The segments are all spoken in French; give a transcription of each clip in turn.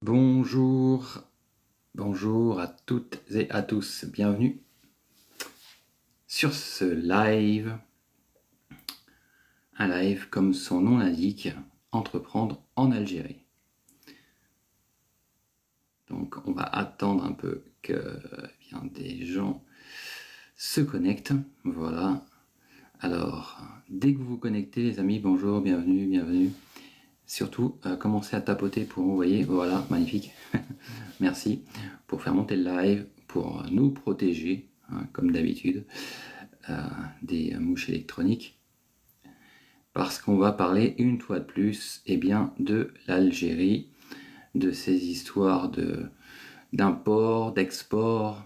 Bonjour, bonjour à toutes et à tous, bienvenue sur ce live, un live comme son nom l'indique, entreprendre en Algérie. Donc on va attendre un peu que des gens se connectent, voilà. Alors, dès que vous vous connectez les amis, bonjour, bienvenue, bienvenue. Surtout, commencez à tapoter pour envoyer, voilà, magnifique, merci, pour faire monter le live, pour nous protéger, hein, comme d'habitude, des mouches électroniques, parce qu'on va parler une fois de plus de l'Algérie, de ces histoires d'import, d'export,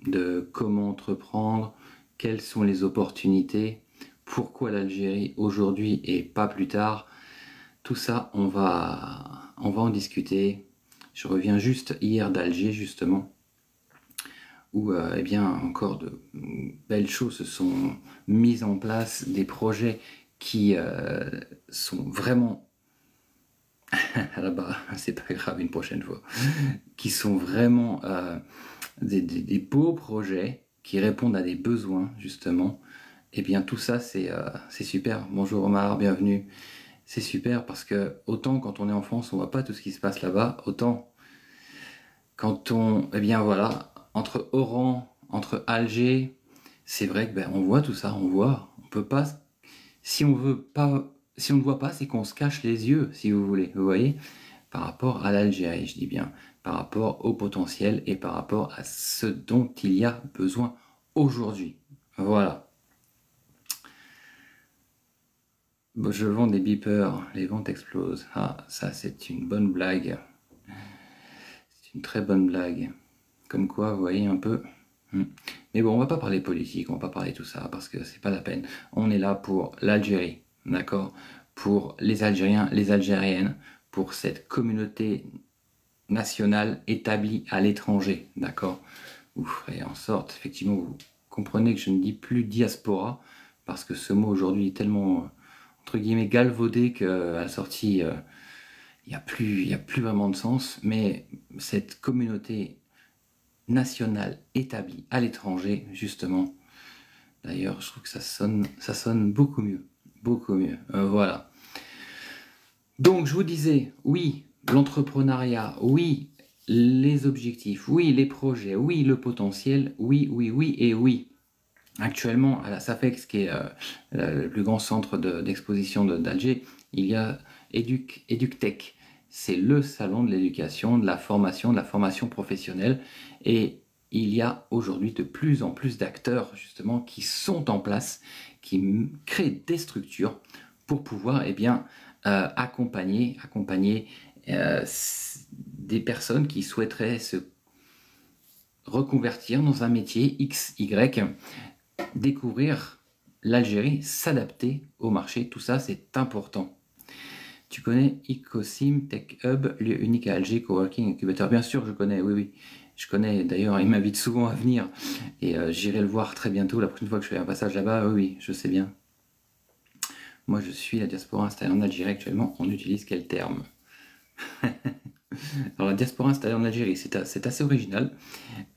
de comment entreprendre, quelles sont les opportunités, pourquoi l'Algérie aujourd'hui et pas plus tard. Tout ça, on va en discuter. Je reviens juste hier d'Alger, justement, où encore de belles choses se sont mises en place, des projets qui sont vraiment là-bas, c'est pas grave, une prochaine fois, qui sont vraiment des beaux projets qui répondent à des besoins, justement. Et bien tout ça, c'est super. Bonjour Omar, bienvenue. C'est super parce que autant quand on est en France, on voit pas tout ce qui se passe là-bas, autant quand on, entre Oran, entre Alger, c'est vrai que on voit tout ça, on peut pas, si on veut pas, si on ne voit pas, c'est qu'on se cache les yeux, si vous voulez, vous voyez, par rapport à l'Algérie, je dis bien, par rapport au potentiel et par rapport à ce dont il y a besoin aujourd'hui. Voilà. Je vends des beepers, les ventes explosent. Ah, ça c'est une bonne blague. C'est une très bonne blague. Comme quoi, vous voyez un peu. Mais bon, on va pas parler politique, on va pas parler tout ça, parce que c'est pas la peine. On est là pour l'Algérie, d'accord? Pour les Algériens, les Algériennes, pour cette communauté nationale établie à l'étranger, d'accord? Vous ferez en sorte, effectivement, vous comprenez que je ne dis plus diaspora, parce que ce mot aujourd'hui est tellement, entre guillemets, galvaudé qu'à la sortie, il n'y a plus vraiment de sens, mais cette communauté nationale établie à l'étranger, justement, d'ailleurs, je trouve que ça sonne beaucoup mieux, voilà. Donc, je vous disais, oui, l'entrepreneuriat, oui, les objectifs, oui, les projets, oui, le potentiel, oui, oui, oui et oui. Actuellement, à la SAFEX, qui est le plus grand centre d'exposition d'Alger, il y a EducTech. C'est le salon de l'éducation, de la formation professionnelle. Et il y a aujourd'hui de plus en plus d'acteurs, justement, qui sont en place, qui créent des structures pour pouvoir accompagner des personnes qui souhaiteraient se reconvertir dans un métier X, Y, découvrir l'Algérie, s'adapter au marché, tout ça c'est important. Tu connais Ecosim Tech Hub, lieu unique à Alger, coworking incubateur? Bien sûr, je connais, oui, oui. Je connais, d'ailleurs, il m'invite souvent à venir et j'irai le voir très bientôt. La prochaine fois que je fais un passage là-bas, oui, oui, je sais bien. Moi, je suis la diaspora installée en Algérie actuellement. On utilise quel terme? Alors, la diaspora installée en Algérie, c'est assez original.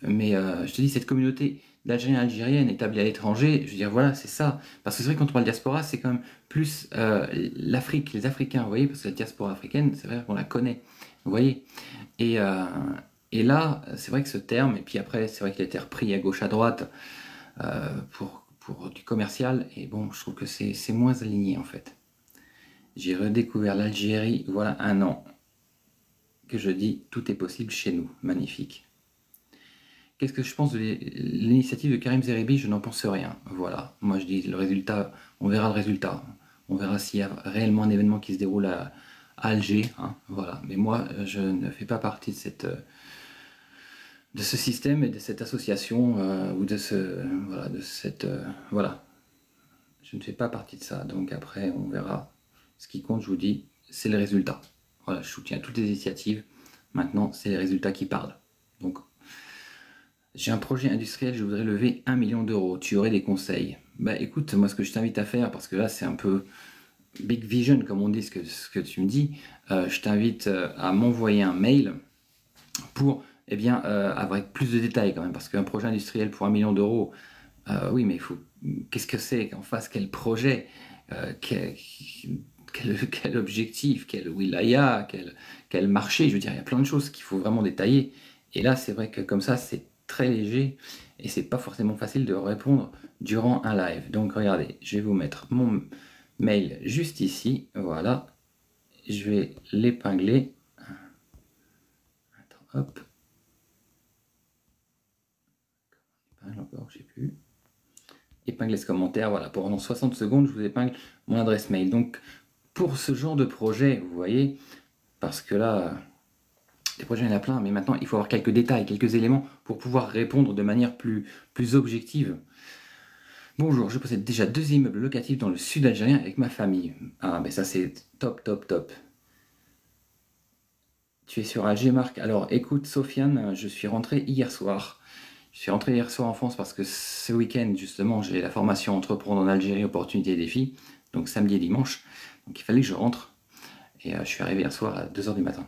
Mais je te dis, cette communauté d'Algériens et Algériennes établie à l'étranger, je veux dire, voilà, c'est ça. Parce que c'est vrai, quand on parle diaspora, c'est quand même plus l'Afrique, les Africains, vous voyez, parce que la diaspora africaine, c'est vrai qu'on la connaît, vous voyez. Et, et là, c'est vrai que ce terme, et puis après, c'est vrai qu'il a été repris à gauche, à droite, pour du commercial, et bon, je trouve que c'est moins aligné, en fait. J'ai redécouvert l'Algérie, voilà un an, que je dis, tout est possible chez nous, magnifique. Qu'est-ce que je pense de l'initiative de Karim Zeribi? Je n'en pense rien. Voilà. Moi, je dis le résultat, on verra le résultat. On verra s'il y a réellement un événement qui se déroule à Alger. Hein, voilà. Mais moi, je ne fais pas partie de ce système et de cette association ou de cette voilà. Je ne fais pas partie de ça. Donc après, on verra. Ce qui compte, je vous dis, c'est le résultat. Voilà, je soutiens toutes les initiatives. Maintenant, c'est les résultats qui parlent. Donc, j'ai un projet industriel, je voudrais lever 1 million d'euros. Tu aurais des conseils? Bah écoute, moi ce que je t'invite à faire, parce que là c'est un peu big vision comme on dit ce que tu me dis, je t'invite à m'envoyer un mail pour eh bien, avoir plus de détails quand même, parce qu'un projet industriel pour 1 million d'euros, oui, mais il faut. Qu'est-ce que c'est qu'en face, quel projet, quel objectif, quel wilaya, quel marché, je veux dire, il y a plein de choses qu'il faut vraiment détailler. Et là, c'est vrai que comme ça, c'est très léger et c'est pas forcément facile de répondre durant un live. Donc regardez, je vais vous mettre mon mail juste ici, voilà. Je vais l'épingler. Attends, hop. Épingle encore, je sais plus. Épingler ce commentaire, voilà. Pendant 60 secondes, je vous épingle mon adresse mail. Donc, pour ce genre de projet, vous voyez, parce que là, des projets, il y en a plein, mais maintenant, il faut avoir quelques détails, quelques éléments pour pouvoir répondre de manière plus objective. Bonjour, je possède déjà 2 immeubles locatifs dans le sud algérien avec ma famille. Ah, mais ça, c'est top, top, top. Tu es sur Alger, Marc? Alors, écoute, Sofiane, je suis rentré hier soir. Je suis rentré hier soir en France parce que ce week-end, justement, j'ai la formation Entreprendre en Algérie, opportunités et défis. Donc, samedi et dimanche. Donc, il fallait que je rentre. Et je suis arrivé hier soir à 2h du matin.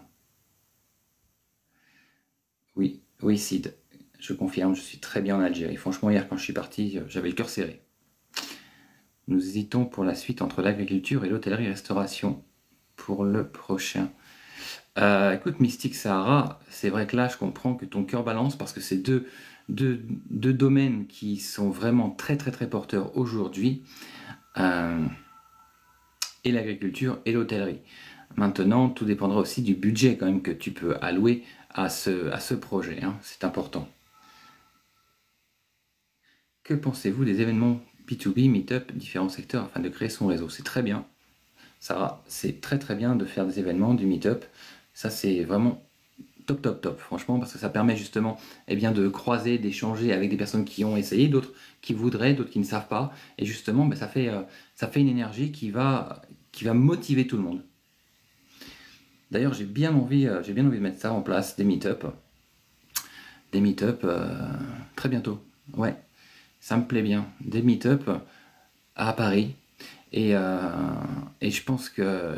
Oui, oui, Sid, je confirme, je suis très bien en Algérie. Franchement, hier, quand je suis parti, j'avais le cœur serré. Nous hésitons pour la suite entre l'agriculture et l'hôtellerie-restauration pour le prochain. Écoute, Mystique Sahara, c'est vrai que là, je comprends que ton cœur balance parce que c'est deux domaines qui sont vraiment très, très, très porteurs aujourd'hui. Et l'agriculture et l'hôtellerie. Maintenant, tout dépendra aussi du budget quand même que tu peux allouer à ce projet, hein. C'est important. Que pensez-vous des événements B2B, Meetup, différents secteurs afin de créer son réseau? C'est très bien. Sarah, c'est très très bien de faire des événements, du Meetup. Ça, c'est vraiment top, top, top, franchement, parce que ça permet justement eh bien, de croiser, d'échanger avec des personnes qui ont essayé, d'autres qui voudraient, d'autres qui ne savent pas. Et justement, ça fait une énergie qui va motiver tout le monde. D'ailleurs, j'ai bien envie de mettre ça en place, des meet-up. Des meet-up très bientôt. Ouais, ça me plaît bien. Des meet-up à Paris. Et je pense que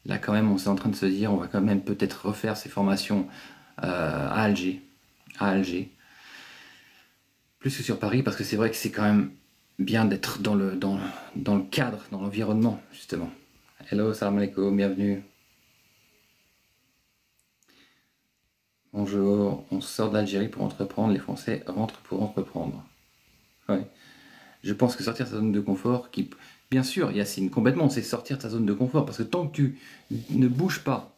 là, quand même, on est en train de se dire, on va quand même peut-être refaire ces formations à Alger. Plus que sur Paris, parce que c'est vrai que c'est quand même bien d'être dans le cadre, dans l'environnement, justement. Hello, salam alaikum, bienvenue. Bonjour, on sort d'Algérie pour entreprendre, les Français rentrent pour entreprendre. Ouais. Je pense que sortir de sa zone de confort, bien sûr, Yacine, complètement, c'est sortir de sa zone de confort, parce que tant que tu ne bouges pas,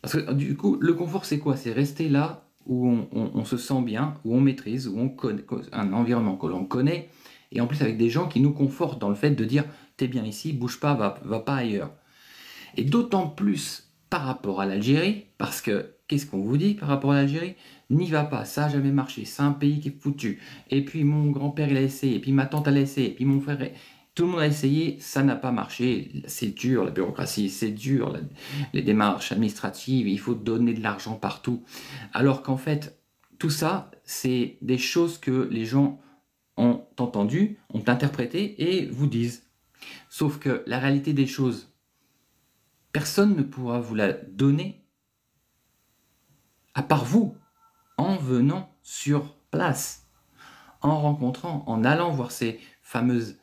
parce que du coup, le confort, c'est quoi? C'est rester là où on se sent bien, où on maîtrise, où on connaît un environnement que l'on connaît, et en plus avec des gens qui nous confortent dans le fait de dire t'es bien ici, bouge pas, va pas ailleurs. Et d'autant plus par rapport à l'Algérie, parce que qu'est-ce qu'on vous dit par rapport à l'Algérie? N'y va pas, ça n'a jamais marché, c'est un pays qui est foutu. Et puis mon grand-père il a essayé, et puis ma tante elle a essayé, et puis mon frère, tout le monde a essayé, ça n'a pas marché. C'est dur la bureaucratie, c'est dur les démarches administratives, il faut donner de l'argent partout. Alors qu'en fait, tout ça, c'est des choses que les gens ont entendues, ont interprétées et vous disent. Sauf que la réalité des choses, personne ne pourra vous la donner à part vous, en venant sur place, en rencontrant, en allant voir ces fameuses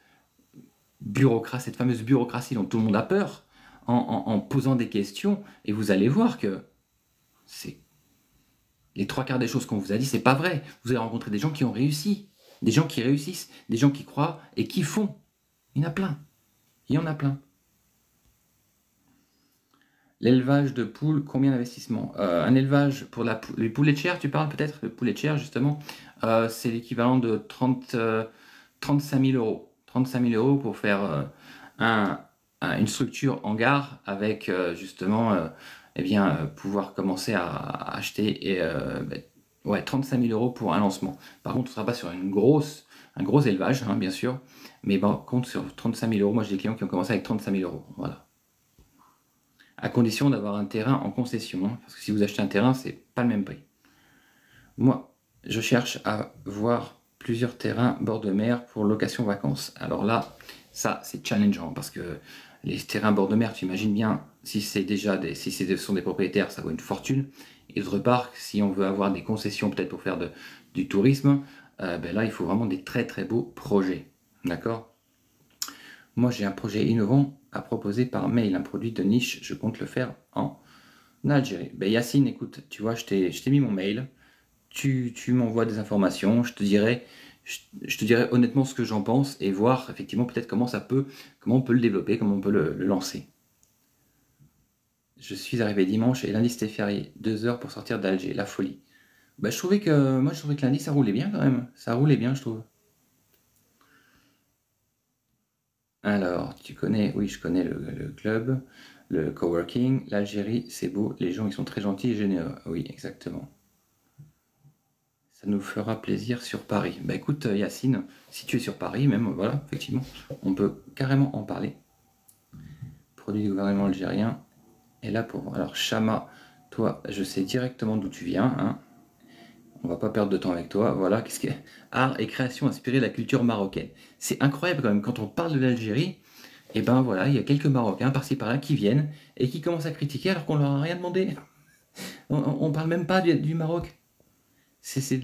bureaucraties, cette fameuse bureaucratie dont tout le monde a peur, en posant des questions, et vous allez voir que c'est les 3/4 des choses qu'on vous a dit, c'est pas vrai. Vous allez rencontrer des gens qui ont réussi, des gens qui réussissent, des gens qui croient et qui font. Il y en a plein. Il y en a plein. L'élevage de poules, combien d'investissement? Un élevage pour les poulets de chair, tu parles peut-être? Le poulet de chair, justement, c'est l'équivalent de 35 000 euros. 35 000 euros pour faire une structure en gare avec justement eh bien, pouvoir commencer à acheter. Et, ouais, 35 000 euros pour un lancement. Par contre, on ne sera pas sur un gros élevage, hein, bien sûr. Mais par contre, sur 35 000 euros, moi j'ai des clients qui ont commencé avec 35 000 euros. Voilà. À condition d'avoir un terrain en concession, hein, parce que si vous achetez un terrain, c'est pas le même prix. Moi, je cherche à voir plusieurs terrains bord de mer pour location vacances. Alors là, ça c'est challengeant, parce que les terrains bord de mer, tu imagines bien, si ce sont des propriétaires, ça vaut une fortune. Et d'autre part, si on veut avoir des concessions peut-être pour faire du tourisme, ben là, il faut vraiment des très très beaux projets. D'accord? Moi, j'ai un projet innovant à proposer par mail, un produit de niche, je compte le faire en Algérie. Ben Yacine, écoute, tu vois, je t'ai mis mon mail, tu m'envoies des informations, je te dirai honnêtement ce que j'en pense et voir effectivement peut-être comment on peut le développer, comment on peut le lancer. Je suis arrivé dimanche et lundi c'était férié, 2 heures pour sortir d'Alger, la folie. Bah, je trouvais que lundi ça roulait bien quand même, ça roulait bien je trouve. Alors, tu connais, oui je connais le club, le coworking, l'Algérie c'est beau, les gens ils sont très gentils et généreux, oui exactement. Ça nous fera plaisir sur Paris. Bah écoute Yacine, si tu es sur Paris même, voilà, effectivement, on peut carrément en parler. Produit du gouvernement algérien, et là pour... Alors Chama, toi je sais directement d'où tu viens, hein. On va pas perdre de temps avec toi. Voilà, qu'est-ce que art et création inspirés de la culture marocaine. C'est incroyable quand même quand on parle de l'Algérie. Et ben voilà, il y a quelques Marocains par-ci par-là qui viennent et qui commencent à critiquer alors qu'on leur a rien demandé. On parle même pas du Maroc. C'est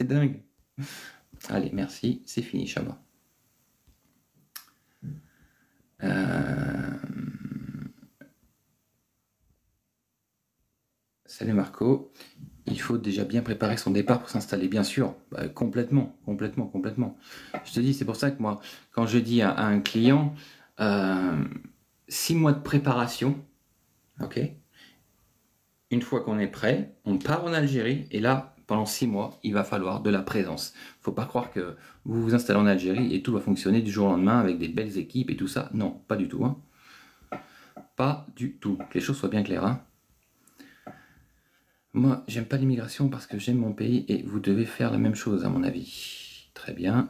dingue. Allez, merci, c'est fini, Chabat. Salut Marco. Il faut déjà bien préparer son départ pour s'installer, bien sûr. Bah, complètement, complètement, complètement. Je te dis, c'est pour ça que moi, quand je dis à un client, euh, 6 mois de préparation, ok? Une fois qu'on est prêt, on part en Algérie et là, pendant 6 mois, il va falloir de la présence. Faut pas croire que vous vous installez en Algérie et tout va fonctionner du jour au lendemain avec des belles équipes et tout ça. Non, pas du tout, hein. Pas du tout. Que les choses soient bien claires, hein. Moi, j'aime pas l'immigration parce que j'aime mon pays et vous devez faire la même chose, à mon avis. Très bien.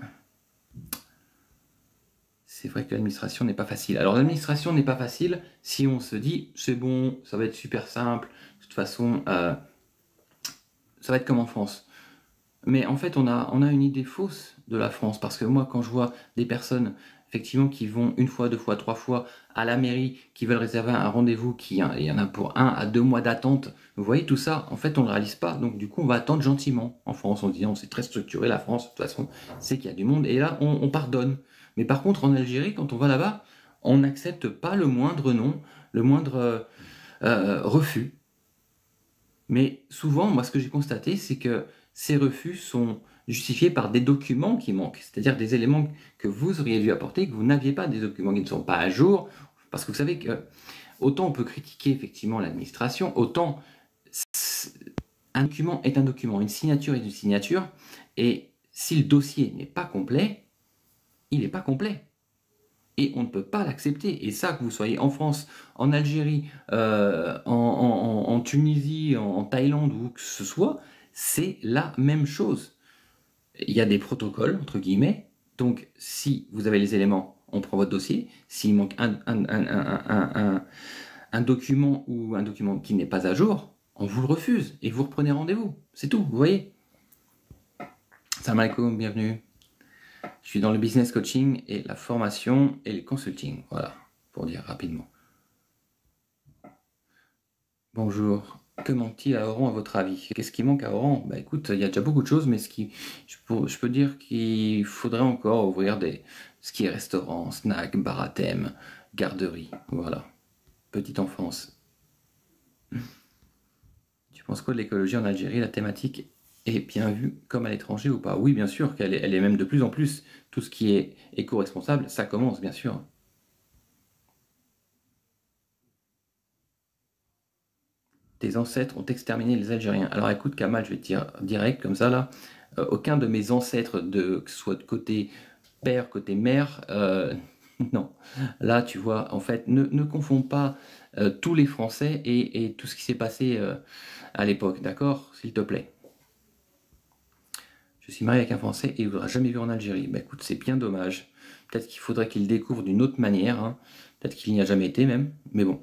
C'est vrai que l'administration n'est pas facile. Alors, l'administration n'est pas facile si on se dit c'est bon, ça va être super simple. De toute façon, ça va être comme en France. Mais en fait, on a une idée fausse de la France parce que moi, quand je vois des personnes effectivement qui vont une fois, 2 fois, 3 fois à la mairie, qui veulent réserver un rendez-vous, il y en a pour 1 à 2 mois d'attente, vous voyez tout ça, en fait, on ne le réalise pas. Donc, du coup, on va attendre gentiment. En France, on dit, on c'est très structuré, la France, de toute façon, c'est qu'il y a du monde. Et là, on pardonne. Mais par contre, en Algérie, quand on va là-bas, on n'accepte pas le moindre non, le moindre refus. Mais souvent, moi, ce que j'ai constaté, c'est que ces refus sont justifiés par des documents qui manquent, c'est-à-dire des éléments que vous auriez dû apporter, que vous n'aviez pas, des documents qui ne sont pas à jour, parce que vous savez que autant on peut critiquer effectivement l'administration, autant un document est un document, une signature est une signature, et si le dossier n'est pas complet, il n'est pas complet. Et on ne peut pas l'accepter. Et ça, que vous soyez en France, en Algérie, en Tunisie, en Thaïlande, ou que ce soit, c'est la même chose. Il y a des protocoles, entre guillemets. Donc, si vous avez les éléments, on prend votre dossier. S'il manque un document ou un document qui n'est pas à jour, on vous le refuse et vous reprenez rendez-vous. C'est tout, vous voyez. Salam alaikum, bienvenue. Je suis dans le business coaching et la formation et le consulting. Voilà, pour dire rapidement. Bonjour. Que manque-t-il à Oran à votre avis? Qu'est-ce qui manque à Oran? Bah écoute, il y a déjà beaucoup de choses, mais je peux dire qu'il faudrait encore ouvrir ce qui est restaurant, snack, bar à thème, garderie. Voilà. Petite enfance. Tu penses quoi de l'écologie en Algérie? La thématique est bien vue comme à l'étranger ou pas? Oui, bien sûr, elle est même de plus en plus. Tout ce qui est éco-responsable, ça commence, bien sûr. Tes ancêtres ont exterminé les Algériens. Alors écoute, Kamal, je vais te dire direct comme ça là. Aucun de mes ancêtres, que ce soit de côté père, côté mère, non. Là, tu vois, en fait, ne confonds pas tous les Français et tout ce qui s'est passé à l'époque, d'accord? S'il te plaît. Je suis marié avec un Français et il ne voudra jamais vivre en Algérie. Bah écoute, c'est bien dommage. Peut-être qu'il faudrait qu'il découvre d'une autre manière, hein. Peut-être qu'il n'y a jamais été même, mais bon.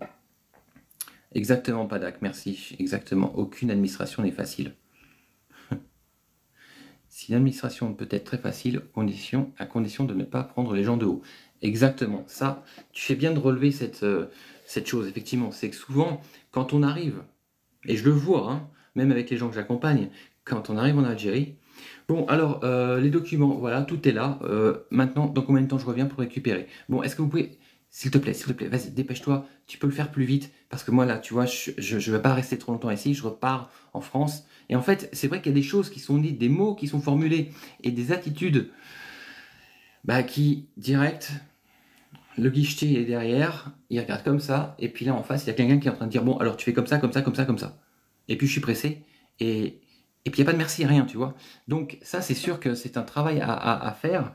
Exactement, Padak, merci. Exactement, aucune administration n'est facile. Si l'administration peut être très facile, à condition de ne pas prendre les gens de haut. Exactement, ça, tu fais bien de relever cette chose, effectivement. C'est que souvent, quand on arrive, et je le vois, hein, même avec les gens que j'accompagne, quand on arrive en Algérie. Bon, alors, les documents, voilà, tout est là. Maintenant, dans combien de temps je reviens pour récupérer? Bon, est-ce que vous pouvez, s'il te plaît, vas-y, dépêche-toi, tu peux le faire plus vite, parce que moi, là, tu vois, je vais pas rester trop longtemps ici, je repars en France. Et en fait, c'est vrai qu'il y a des choses qui sont dites, des mots qui sont formulés, et des attitudes, bah, qui, direct, le guichetier est derrière, il regarde comme ça, et puis là, en face, il y a quelqu'un qui est en train de dire, bon, alors tu fais comme ça, comme ça, comme ça, comme ça. Et puis je suis pressé, et puis il n'y a pas de merci, rien, tu vois. Donc ça, c'est sûr que c'est un travail à faire,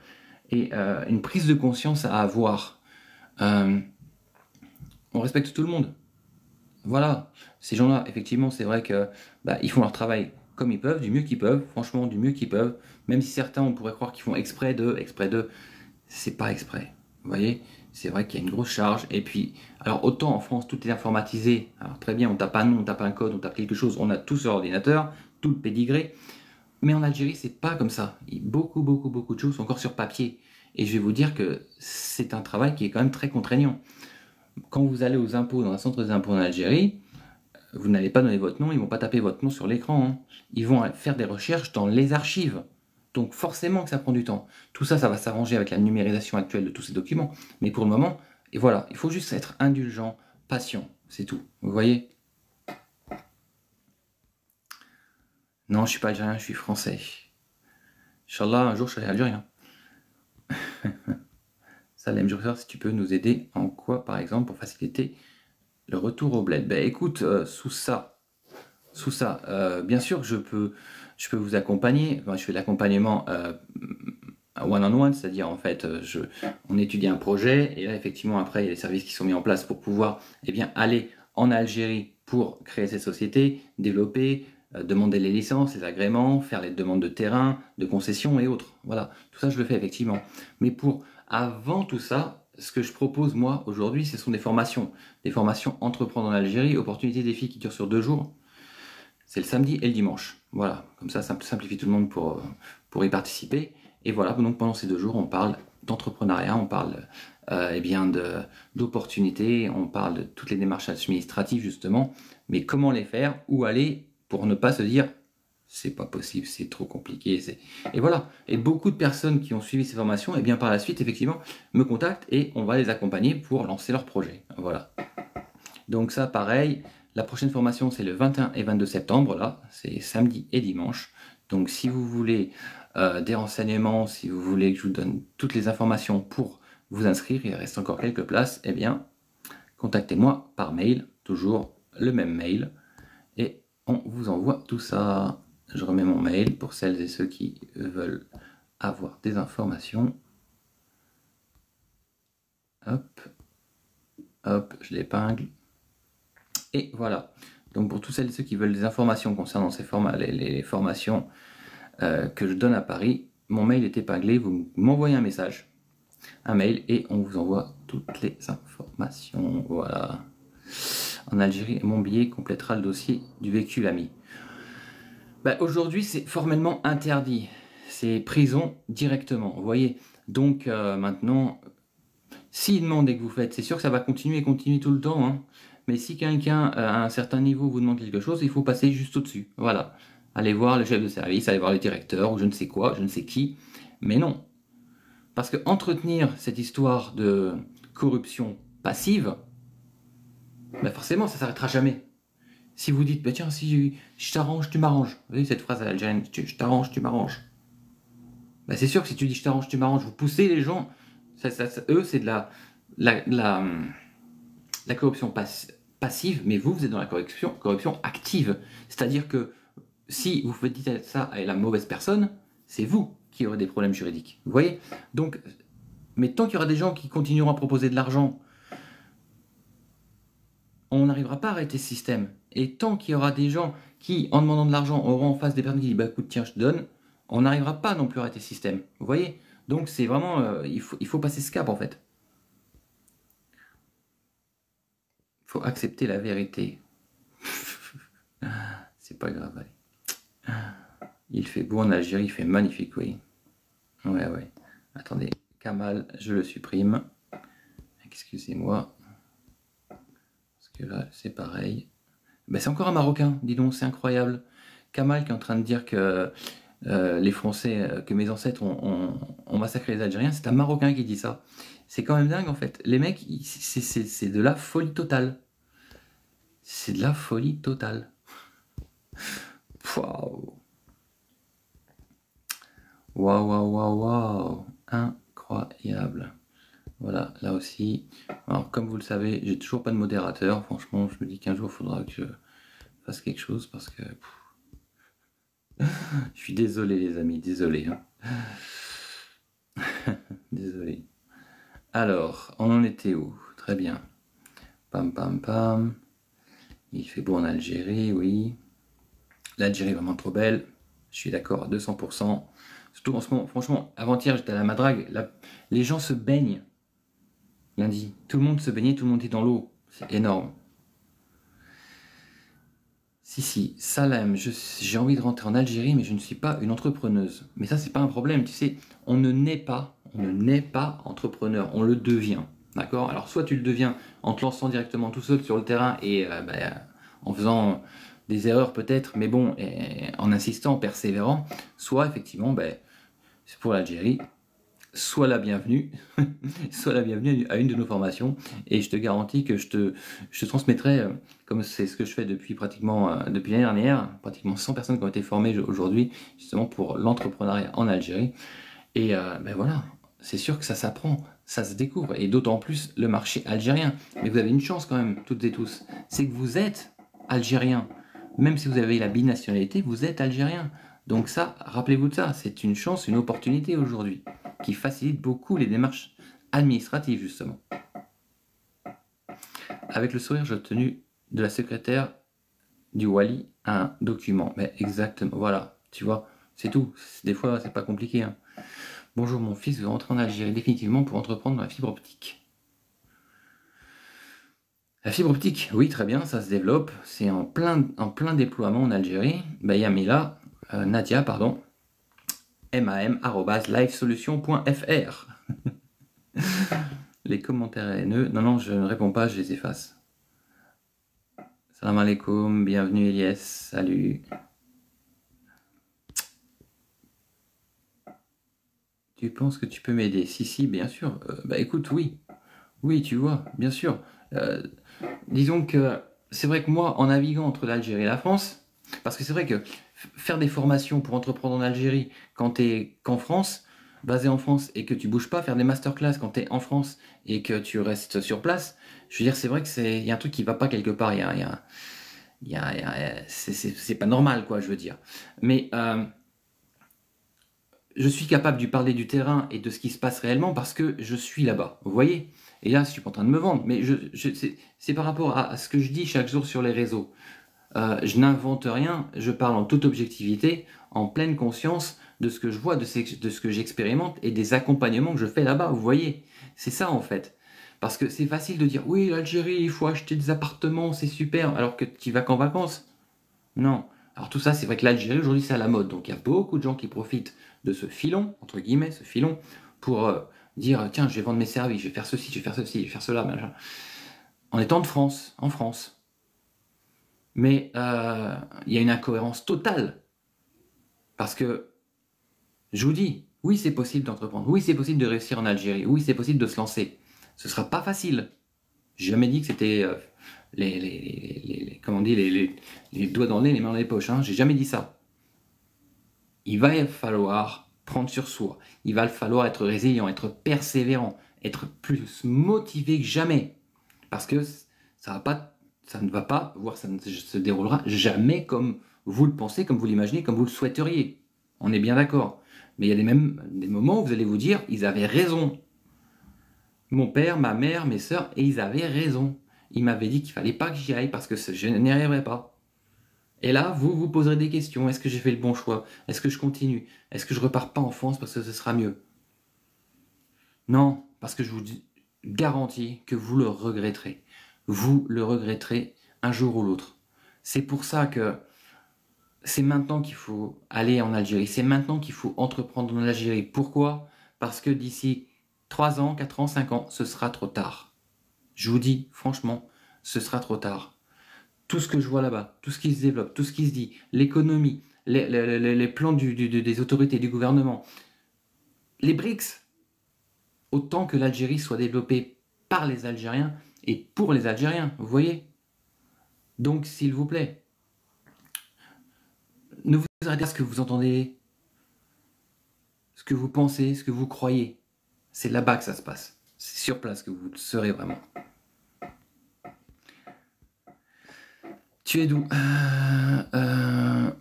et une prise de conscience à avoir. Euh, on respecte tout le monde. Voilà, ces gens-là, effectivement, c'est vrai que bah, ils font leur travail comme ils peuvent, du mieux qu'ils peuvent, franchement, du mieux qu'ils peuvent. Même si certains, on pourrait croire qu'ils font exprès de, c'est pas exprès. Vous voyez, c'est vrai qu'il y a une grosse charge. Et puis, alors autant en France, tout est informatisé. Alors très bien, on tape un nom, on tape un code, on tape quelque chose, on a tout sur ordinateur, tout le pédigré. Mais en Algérie, c'est pas comme ça. Beaucoup de choses sont encore sur papier. Et je vais vous dire que c'est un travail qui est quand même très contraignant. Quand vous allez aux impôts, dans un centre des impôts en Algérie, vous n'allez pas donner votre nom, ils vont pas taper votre nom sur l'écran, hein. Ils vont faire des recherches dans les archives. Donc forcément que ça prend du temps. Tout ça, ça va s'arranger avec la numérisation actuelle de tous ces documents. Mais pour le moment, et voilà, il faut juste être indulgent, patient, c'est tout. Vous voyez? Non, je suis pas algérien, je suis français. Inch'Allah, un jour je serai algérien. Salem Jurfer, si tu peux nous aider en quoi, par exemple, pour faciliter le retour au bled? Ben écoute, sous ça, bien sûr que je peux vous accompagner. Enfin, je fais de l'accompagnement one-on-one, c'est-à-dire en fait, on étudie un projet et là effectivement après il y a les services qui sont mis en place pour pouvoir eh bien, aller en Algérie pour créer cette société, développer, demander les licences, les agréments, faire les demandes de terrain, de concessions et autres. Voilà, tout ça je le fais effectivement. Mais pour avant tout ça, ce que je propose moi aujourd'hui, ce sont des formations entreprendre en Algérie, opportunités défis qui durent sur 2 jours. C'est le samedi et le dimanche. Voilà, comme ça simplifie tout le monde pour y participer. Et voilà, donc pendant ces 2 jours, on parle d'entrepreneuriat, on parle eh bien d'opportunités, on parle de toutes les démarches administratives justement, mais comment les faire, où aller pour ne pas se dire c'est pas possible, c'est trop compliqué. Et voilà. Et beaucoup de personnes qui ont suivi ces formations, et eh bien par la suite, effectivement, me contactent et on va les accompagner pour lancer leur projet. Voilà. Donc ça, pareil, la prochaine formation, c'est le 21 et 22 septembre, là, c'est samedi et dimanche. Donc si vous voulez des renseignements, si vous voulez que je vous donne toutes les informations pour vous inscrire, il reste encore quelques places, eh bien, contactez-moi par mail, toujours le même mail, et on vous envoie tout ça. Je remets mon mail pour celles et ceux qui veulent avoir des informations. Hop, hop, je l'épingle. Et voilà. Donc pour tous celles et ceux qui veulent des informations concernant les formations que je donne à Paris, mon mail est épinglé, vous m'envoyez un mail et on vous envoie toutes les informations. Voilà. En Algérie, mon billet complétera le dossier du véhicule ami. Bah, aujourd'hui, c'est formellement interdit. C'est prison directement, vous voyez. Donc maintenant, s'il demande et que vous faites, c'est sûr que ça va continuer tout le temps, hein. Mais si quelqu'un à un certain niveau vous demande quelque chose, il faut passer juste au-dessus. Voilà. Allez voir le chef de service, allez voir le directeur, ou je ne sais quoi, je ne sais qui. Mais non. Parce que entretenir cette histoire de corruption passive, bah forcément, ça s'arrêtera jamais. Si vous dites, bah tiens, si je t'arrange, tu m'arranges. Vous voyez cette phrase algérienne, je t'arrange, tu m'arranges. Bah c'est sûr que si tu dis je t'arrange, tu m'arranges, vous poussez les gens. Eux, c'est de la corruption passive, mais vous êtes dans la corruption active. C'est-à-dire que si vous dites ça à la mauvaise personne, c'est vous qui aurez des problèmes juridiques. Vous voyez? Donc, mais tant qu'il y aura des gens qui continueront à proposer de l'argent, on n'arrivera pas à arrêter ce système. Et tant qu'il y aura des gens qui, en demandant de l'argent, auront en face des personnes qui disent bah écoute, tiens, je te donne, on n'arrivera pas non plus à arrêter ce système. Vous voyez? Donc c'est vraiment, il faut passer ce cap en fait. Il faut accepter la vérité. C'est pas grave, allez. Il fait beau en Algérie, il fait magnifique, oui. Ouais. Attendez, Kamal, je le supprime. Excusez-moi. Parce que là, c'est pareil. Ben, c'est encore un Marocain, dis donc, c'est incroyable. Kamal qui est en train de dire que les Français, que mes ancêtres ont massacré les Algériens, c'est un Marocain qui dit ça. C'est quand même dingue en fait. Les mecs, c'est de la folie totale. C'est de la folie totale. Waouh. Waouh, waouh, waouh, waouh. Incroyable. Voilà, là aussi. Alors, comme vous le savez, j'ai toujours pas de modérateur. Franchement, je me dis qu'un jour, il faudra que je fasse quelque chose parce que je suis désolé, les amis, désolé. Hein. Désolé. Alors, on en était où? Très bien. Pam, pam, pam. Il fait beau en Algérie, oui. L'Algérie est vraiment trop belle. Je suis d'accord à 200%. Surtout en ce moment, franchement, avant-hier, j'étais à la Madrague. Les gens se baignent lundi. Tout le monde se baignait, tout le monde est dans l'eau. C'est énorme. Si, Salem, j'ai envie de rentrer en Algérie, mais je ne suis pas une entrepreneuse. Mais ça, c'est pas un problème, tu sais, on ne naît pas entrepreneur, on le devient. D'accord? Alors, soit tu le deviens en te lançant directement tout seul sur le terrain et en faisant des erreurs peut-être, mais bon, en insistant, en persévérant, soit effectivement, c'est pour l'Algérie, sois la bienvenue, sois la bienvenue à une de nos formations et je te garantis que je te transmettrai, comme c'est ce que je fais depuis depuis l'année dernière, pratiquement 100 personnes qui ont été formées aujourd'hui justement pour l'entrepreneuriat en Algérie. Et voilà, c'est sûr que ça s'apprend, ça se découvre et d'autant plus le marché algérien. Mais vous avez une chance quand même, toutes et tous, c'est que vous êtes algérien. Même si vous avez la binationalité, vous êtes algérien. Donc ça, rappelez-vous de ça, c'est une chance, une opportunité aujourd'hui, qui facilite beaucoup les démarches administratives, justement. Avec le sourire, j'ai obtenu de la secrétaire du Wali un document. Mais exactement, voilà, tu vois, c'est tout. Des fois, c'est pas compliqué. Hein. Bonjour, mon fils veut rentrer en Algérie définitivement pour entreprendre dans la fibre optique. La fibre optique, oui, très bien, ça se développe. C'est en plein déploiement en Algérie. Il y a Nadia, pardon, mam@livesolution.fr. Les commentaires haineux. Non, je ne réponds pas, je les efface. Salam alaikum, bienvenue Elias, salut. Tu penses que tu peux m'aider? Si, bien sûr. Écoute, oui. Oui, tu vois, bien sûr. Disons que c'est vrai que moi, en naviguant entre l'Algérie et la France, parce que c'est vrai que faire des formations pour entreprendre en Algérie quand tu es qu'en France, basé en France, et que tu bouges pas, faire des masterclass quand tu es en France et que tu restes sur place, je veux dire, c'est vrai que il y a un truc qui va pas quelque part. C'est pas normal, quoi, je veux dire. Mais je suis capable de parler du terrain et de ce qui se passe réellement parce que je suis là-bas. Vous voyez? Et là, je suis pas en train de me vendre, mais c'est par rapport à ce que je dis chaque jour sur les réseaux. Je n'invente rien, je parle en toute objectivité, en pleine conscience de ce que je vois, de ce que j'expérimente et des accompagnements que je fais là-bas. Vous voyez? C'est ça en fait. Parce que c'est facile de dire oui, l'Algérie, il faut acheter des appartements, c'est super, alors que tu vas qu'en vacances. Non. Alors tout ça, c'est vrai que l'Algérie aujourd'hui c'est à la mode, donc il y a beaucoup de gens qui profitent de ce filon, entre guillemets, ce filon, pour dire tiens, je vais vendre mes services, je vais faire ceci, je vais faire ceci, je vais faire cela, machin. En étant de France, en France. Mais il y a une incohérence totale. Parce que, je vous dis, oui c'est possible d'entreprendre, oui c'est possible de réussir en Algérie, oui c'est possible de se lancer. Ce sera pas facile. J'ai jamais dit que c'était comment on dit, les doigts dans le nez, les mains dans les poches. Hein. J'ai jamais dit ça. Il va falloir prendre sur soi. Il va falloir être résilient, être persévérant, être plus motivé que jamais. Parce que ça ne va pas, voire ça ne se déroulera jamais comme vous le pensez, comme vous l'imaginez, comme vous le souhaiteriez. On est bien d'accord. Mais il y a des moments où vous allez vous dire, ils avaient raison. Mon père, ma mère, mes sœurs, et ils avaient raison. Ils m'avaient dit qu'il fallait pas que j'y aille parce que je n'y arriverais pas. Et là, vous vous poserez des questions. Est-ce que j'ai fait le bon choix? Est-ce que je continue? Est-ce que je repars pas en France parce que ce sera mieux? Non, parce que je vous garantis que vous le regretterez. Vous le regretterez un jour ou l'autre. C'est pour ça que c'est maintenant qu'il faut aller en Algérie. C'est maintenant qu'il faut entreprendre en Algérie. Pourquoi? Parce que d'ici 3 ans, 4 ans, 5 ans, ce sera trop tard. Je vous dis, franchement, ce sera trop tard. tout ce que je vois là-bas, tout ce qui se développe, tout ce qui se dit, l'économie, les plans des autorités, du gouvernement, les BRICS, autant que l'Algérie soit développée par les Algériens et pour les Algériens, vous voyez? Donc, s'il vous plaît, ne vous arrêtez pas à ce que vous entendez, ce que vous pensez, ce que vous croyez. C'est là-bas que ça se passe. C'est sur place que vous le serez vraiment. Tu es d'où?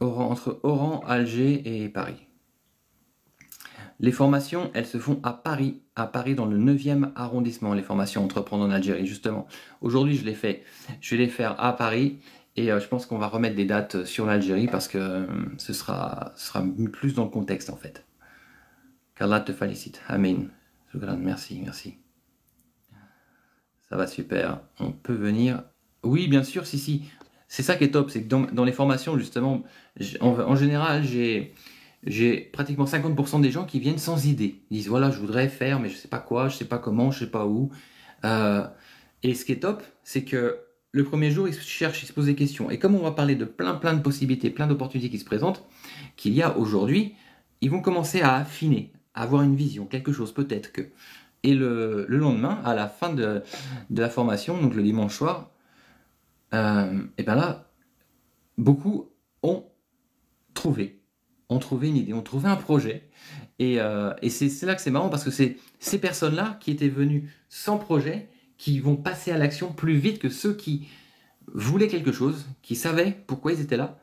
Entre Oran, Alger et Paris. Les formations, elles se font à Paris dans le 9e arrondissement, les formations entreprendre en Algérie, justement. Aujourd'hui, je vais les faire à Paris, et je pense qu'on va remettre des dates sur l'Algérie, parce que ce sera plus dans le contexte, en fait. Qu'Allah te félicite. Amen. Merci, merci. Ça va super. On peut venir. Oui, bien sûr, si. C'est ça qui est top, c'est que dans les formations, justement, en général, j'ai pratiquement 50% des gens qui viennent sans idée. Ils disent voilà, je voudrais faire, mais je sais pas quoi, je sais pas comment, je sais pas où. Et ce qui est top, c'est que le premier jour, ils cherchent, ils se posent des questions. Et comme on va parler de plein de possibilités, plein d'opportunités qui se présentent, qu'il y a aujourd'hui, ils vont commencer à affiner, à avoir une vision, quelque chose peut-être que. Et le lendemain, à la fin de la formation, donc le dimanche soir, et bien là, beaucoup ont trouvé une idée, ont trouvé un projet. Et c'est là que c'est marrant, parce que c'est ces personnes-là qui étaient venues sans projet, qui vont passer à l'action plus vite que ceux qui voulaient quelque chose, qui savaient pourquoi ils étaient là,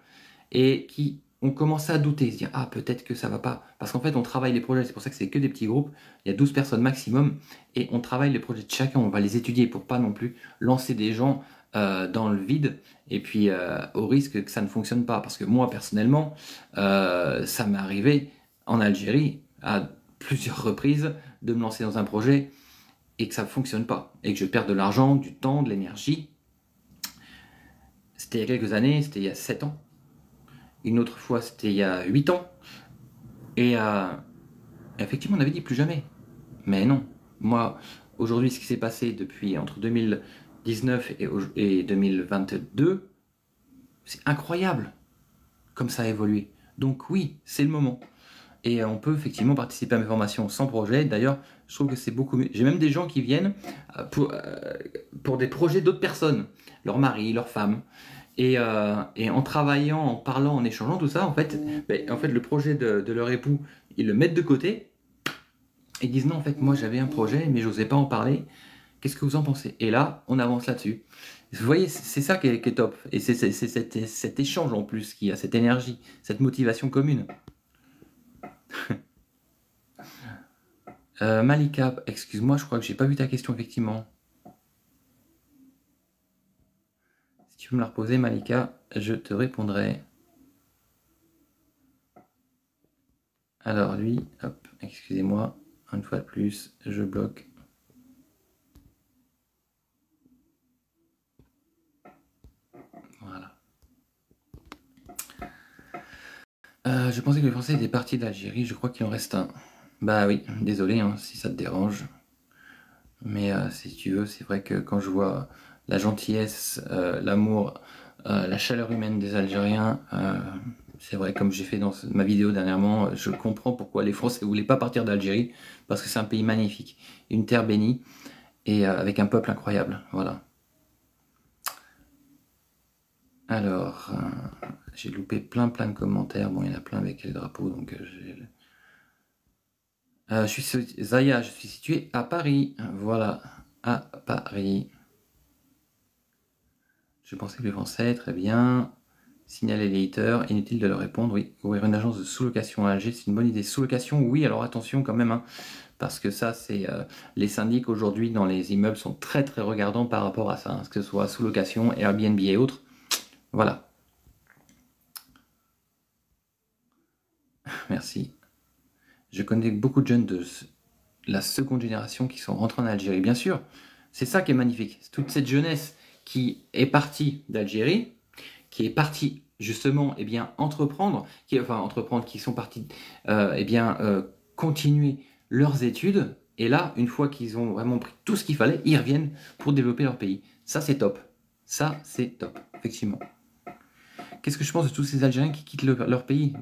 et qui ont commencé à douter, se dire ah peut-être que ça va pas, parce qu'en fait on travaille les projets, c'est pour ça que c'est que des petits groupes, il y a 12 personnes maximum, et on travaille les projets de chacun, on va les étudier pour pas non plus lancer des gens dans le vide, et puis au risque que ça ne fonctionne pas, parce que moi personnellement ça m'est arrivé en Algérie à plusieurs reprises de me lancer dans un projet et que ça ne fonctionne pas, et que je perds de l'argent, du temps, de l'énergie. C'était il y a quelques années, c'était il y a 7 ans. Une autre fois, c'était il y a 8 ans. Et effectivement, on avait dit plus jamais. Mais non. Moi, aujourd'hui, ce qui s'est passé depuis entre 2019 et 2022, c'est incroyable comme ça a évolué. Donc oui, c'est le moment. Et on peut effectivement participer à mes formations sans projet. D'ailleurs, je trouve que c'est beaucoup mieux. J'ai même des gens qui viennent pour des projets d'autres personnes, leur mari, leur femme. Et en travaillant, en parlant, en échangeant, tout ça, en fait, le projet de leur époux, ils le mettent de côté. Et ils disent non, en fait, moi j'avais un projet, mais j'osais pas en parler. Qu'est-ce que vous en pensez? Et là, on avance là-dessus. Vous voyez, c'est ça qui est top. Et c'est cet échange en plus qui a cette énergie, cette motivation commune. Malika, excuse-moi, je crois que j'ai pas vu ta question, effectivement. Si tu veux me la reposer, Malika, je te répondrai. Alors lui, hop, excusez-moi, une fois de plus, je bloque. Voilà. Je pensais que les Français étaient partis d'Algérie, je crois qu'il en reste un. Bah oui, désolé hein, si ça te dérange. Mais si tu veux, c'est vrai que quand je vois la gentillesse, l'amour, la chaleur humaine des Algériens, c'est vrai, comme j'ai fait dans ma vidéo dernièrement, je comprends pourquoi les Français ne voulaient pas partir d'Algérie, parce que c'est un pays magnifique, une terre bénie, et avec un peuple incroyable, voilà. Alors, j'ai loupé plein de commentaires, bon il y en a plein avec les drapeaux, donc Zaya, je suis situé à Paris, voilà, à Paris. Je pensais que les Français, très bien. Signaler les haters, inutile de leur répondre, oui. Ouvrir une agence de sous-location à Alger, c'est une bonne idée. Sous-location, oui, alors attention quand même, hein, parce que ça, c'est les syndics aujourd'hui dans les immeubles sont très regardants par rapport à ça, hein, que ce soit sous-location, Airbnb et autres. Voilà. Merci. Je connais beaucoup de jeunes de la seconde génération qui sont rentrés en Algérie, bien sûr. C'est ça qui est magnifique. C'est toute cette jeunesse qui est partie d'Algérie, qui est partie justement entreprendre, qui sont partis continuer leurs études, et là, une fois qu'ils ont vraiment pris tout ce qu'il fallait, ils reviennent pour développer leur pays. Ça, c'est top. Ça, c'est top. effectivement. Qu'est-ce que je pense de tous ces Algériens qui quittent leur pays?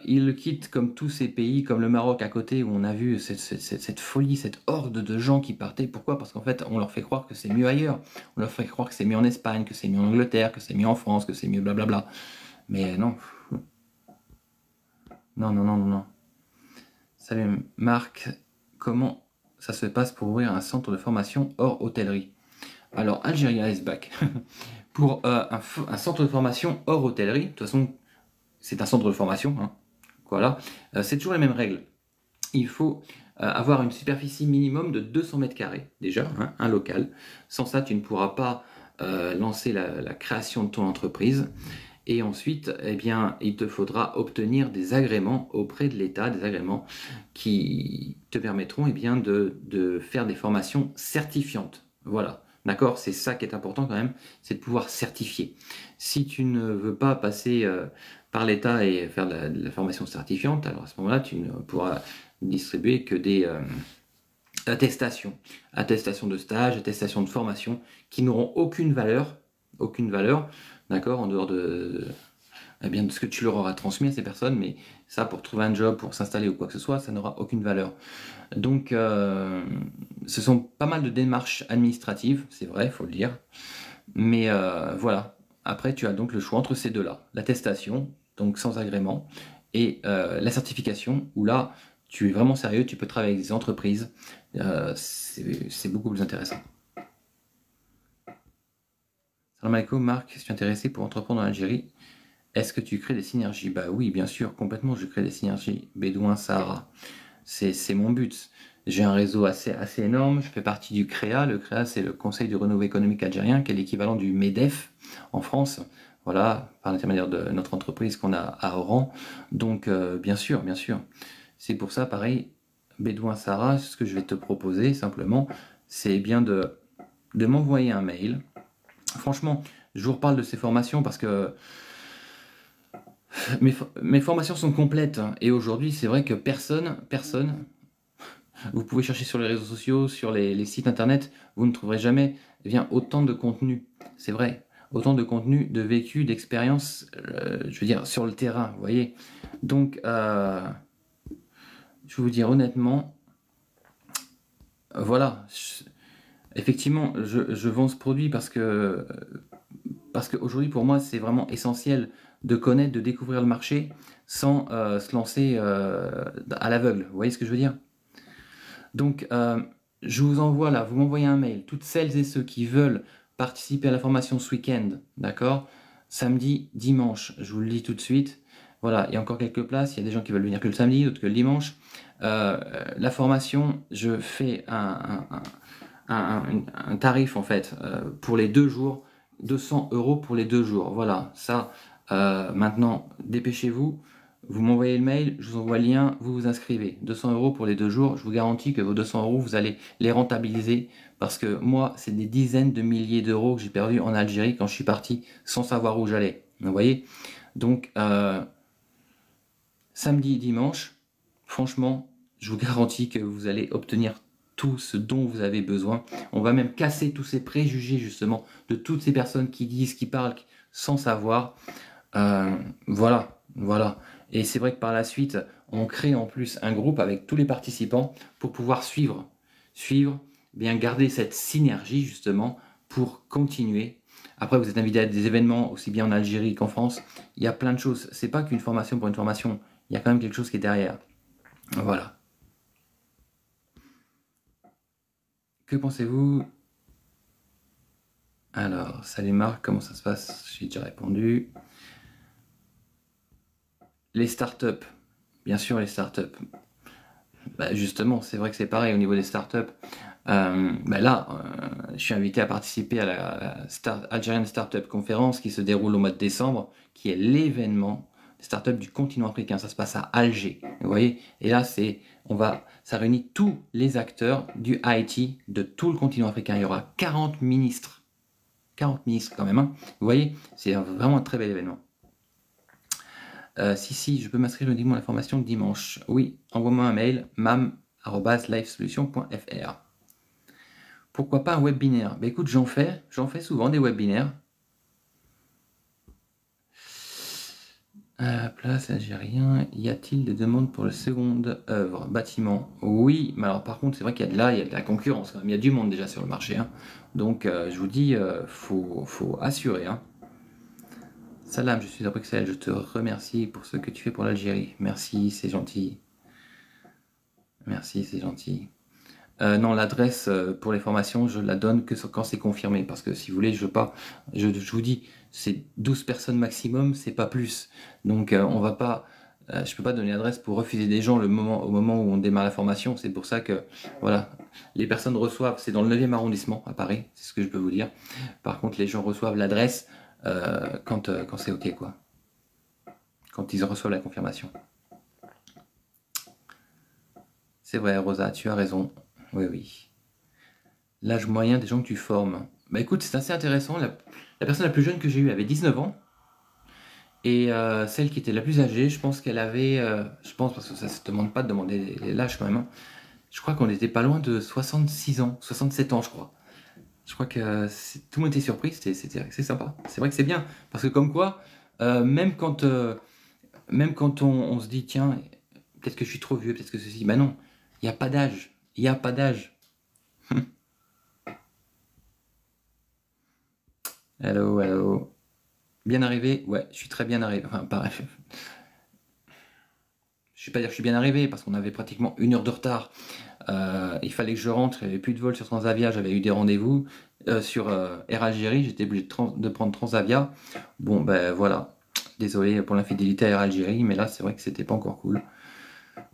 Ils le quittent comme tous ces pays, comme le Maroc à côté, où on a vu cette folie, cette horde de gens qui partaient. Pourquoi? Parce qu'en fait, on leur fait croire que c'est mieux ailleurs. On leur fait croire que c'est mieux en Espagne, que c'est mieux en Angleterre, que c'est mieux en France, que c'est mieux blablabla. Mais non. Non, non, non, non, non. Salut Marc, comment ça se passe pour ouvrir un centre de formation hors hôtellerie? Alors, Algeria is back. Pour un centre de formation hors hôtellerie, de toute façon, c'est un centre de formation, hein, voilà, c'est toujours les mêmes règles. Il faut avoir une superficie minimum de 200 mètres carrés, déjà, hein, un local. Sans ça, tu ne pourras pas lancer la création de ton entreprise. Et ensuite, eh bien, il te faudra obtenir des agréments auprès de l'État, des agréments qui te permettront eh bien, de faire des formations certifiantes. Voilà, d'accord? C'est ça qui est important quand même, c'est de pouvoir certifier. Si tu ne veux pas passer par l'État et faire de la formation certifiante, alors à ce moment-là, tu ne pourras distribuer que des attestations. Attestations de stage, attestations de formation, qui n'auront aucune valeur, d'accord, en dehors eh bien, de ce que tu leur auras transmis à ces personnes, mais ça, pour trouver un job, pour s'installer ou quoi que ce soit, ça n'aura aucune valeur. Donc, ce sont pas mal de démarches administratives, c'est vrai, il faut le dire, mais voilà. Après, tu as donc le choix entre ces deux-là, l'attestation, donc sans agrément, et la certification, où là, tu es vraiment sérieux, tu peux travailler avec des entreprises, c'est beaucoup plus intéressant. Salam alaikum, Marc, je suis intéressé pour entreprendre en Algérie. Est-ce que tu crées des synergies? Bah oui, bien sûr, complètement, je crée des synergies. Bédouin, Sahara, c'est mon but. J'ai un réseau assez énorme, je fais partie du CREA. Le CREA, c'est le Conseil du renouveau économique algérien, qui est l'équivalent du MEDEF en France. Voilà, par l'intermédiaire de notre entreprise qu'on a à Oran. Donc, bien sûr, bien sûr. C'est pour ça, pareil, Bédouin Sahara, ce que je vais te proposer simplement, c'est bien de m'envoyer un mail. Franchement, je vous reparle de ces formations parce que mes formations sont complètes, hein, et aujourd'hui, c'est vrai que personne, vous pouvez chercher sur les réseaux sociaux, sur les sites internet, vous ne trouverez jamais eh bien, autant de contenu. C'est vrai, autant de contenu, de vécu, d'expérience, je veux dire, sur le terrain, vous voyez. Donc, je vais vous dire honnêtement, voilà, effectivement, je vends ce produit parce qu'aujourd'hui, pour moi, c'est vraiment essentiel de connaître, de découvrir le marché sans se lancer à l'aveugle. Vous voyez ce que je veux dire? Donc, je vous envoie là, vous m'envoyez un mail, toutes celles et ceux qui veulent participer à la formation ce week-end, d'accord? Samedi, dimanche, je vous le dis tout de suite. Voilà, il y a encore quelques places, il y a des gens qui veulent venir que le samedi, d'autres que le dimanche. La formation, je fais un tarif en fait pour les 2 jours, 200 € pour les 2 jours. Voilà, ça, maintenant, dépêchez-vous. Vous m'envoyez le mail, je vous envoie le lien, vous vous inscrivez. 200 € pour les 2 jours, je vous garantis que vos 200 €, vous allez les rentabiliser parce que moi, c'est des dizaines de milliers d'euros que j'ai perdu en Algérie quand je suis parti sans savoir où j'allais. Vous voyez? Donc, samedi, dimanche, franchement, je vous garantis que vous allez obtenir tout ce dont vous avez besoin. On va même casser tous ces préjugés justement de toutes ces personnes qui disent, qui parlent sans savoir. Voilà, voilà. Et c'est vrai que par la suite, on crée en plus un groupe avec tous les participants pour pouvoir suivre, bien garder cette synergie justement pour continuer. Après, vous êtes invité à des événements aussi bien en Algérie qu'en France. Il y a plein de choses. C'est pas qu'une formation pour une formation. Il y a quand même quelque chose qui est derrière. Voilà. Que pensez-vous? Alors, salut Marc, comment ça se passe? J'ai déjà répondu. Les startups. Bien sûr, les startups. Bah justement, c'est vrai que c'est pareil au niveau des startups. Là, je suis invité à participer à la Algerian Startup Conference qui se déroule au mois de décembre, qui est l'événement des startups du continent africain. Ça se passe à Alger, vous voyez. Et là, ça réunit tous les acteurs du IT de tout le continent africain. Il y aura 40 ministres. 40 ministres quand même, hein. Vous voyez, c'est vraiment un très bel événement. Si, je peux m'inscrire uniquement à la formation dimanche. Oui, envoie-moi un mail, mam@livesolution.fr. Pourquoi pas un webinaire? Bah écoute, j'en fais souvent des webinaires. Place algérien, y a-t-il des demandes pour le seconde œuvre, bâtiment? Oui, mais alors par contre, c'est vrai qu'il y a il y a de la concurrence quand même. Il y a du monde déjà sur le marché, hein. Donc, je vous dis, faut assurer, hein. Salam, je suis à Bruxelles, je te remercie pour ce que tu fais pour l'Algérie. Merci, c'est gentil. Merci, c'est gentil. Non, l'adresse pour les formations, je la donne que quand c'est confirmé. Parce que si vous voulez, je veux pas. Je vous dis, c'est 12 personnes maximum, c'est pas plus. Donc on va pas. Je peux pas donner l'adresse pour refuser des gens au moment où on démarre la formation. C'est pour ça que voilà, les personnes reçoivent. C'est dans le 9e arrondissement à Paris, c'est ce que je peux vous dire. Par contre, les gens reçoivent l'adresse quand c'est ok, quoi. Quand ils reçoivent la confirmation. C'est vrai, Rosa, tu as raison. Oui, oui. L'âge moyen des gens que tu formes. Bah écoute, c'est assez intéressant. La personne la plus jeune que j'ai eue avait 19 ans. Et celle qui était la plus âgée, je pense qu'elle avait. Je pense, parce que ça ne se demande pas de demander l'âge quand même, hein. Je crois qu'on était pas loin de 66 ans, 67 ans, je crois. Je crois que tout le monde était surpris, c'est sympa. C'est vrai que c'est bien. Parce que comme quoi, même quand on se dit, tiens, peut-être que je suis trop vieux, peut-être que ceci. Bah non, il n'y a pas d'âge. Il n'y a pas d'âge. Hello, hello. Bien arrivé? Ouais, je suis très bien arrivé. Enfin, pareil. Je ne vais pas dire que je suis bien arrivé parce qu'on avait pratiquement 1 heure de retard. Il fallait que je rentre, il n'y avait plus de vol sur Transavia, j'avais eu des rendez-vous. Sur Air Algérie, j'étais obligé de prendre Transavia. Bon, ben voilà. Désolé pour l'infidélité à Air Algérie, mais là, c'est vrai que c'était pas encore cool.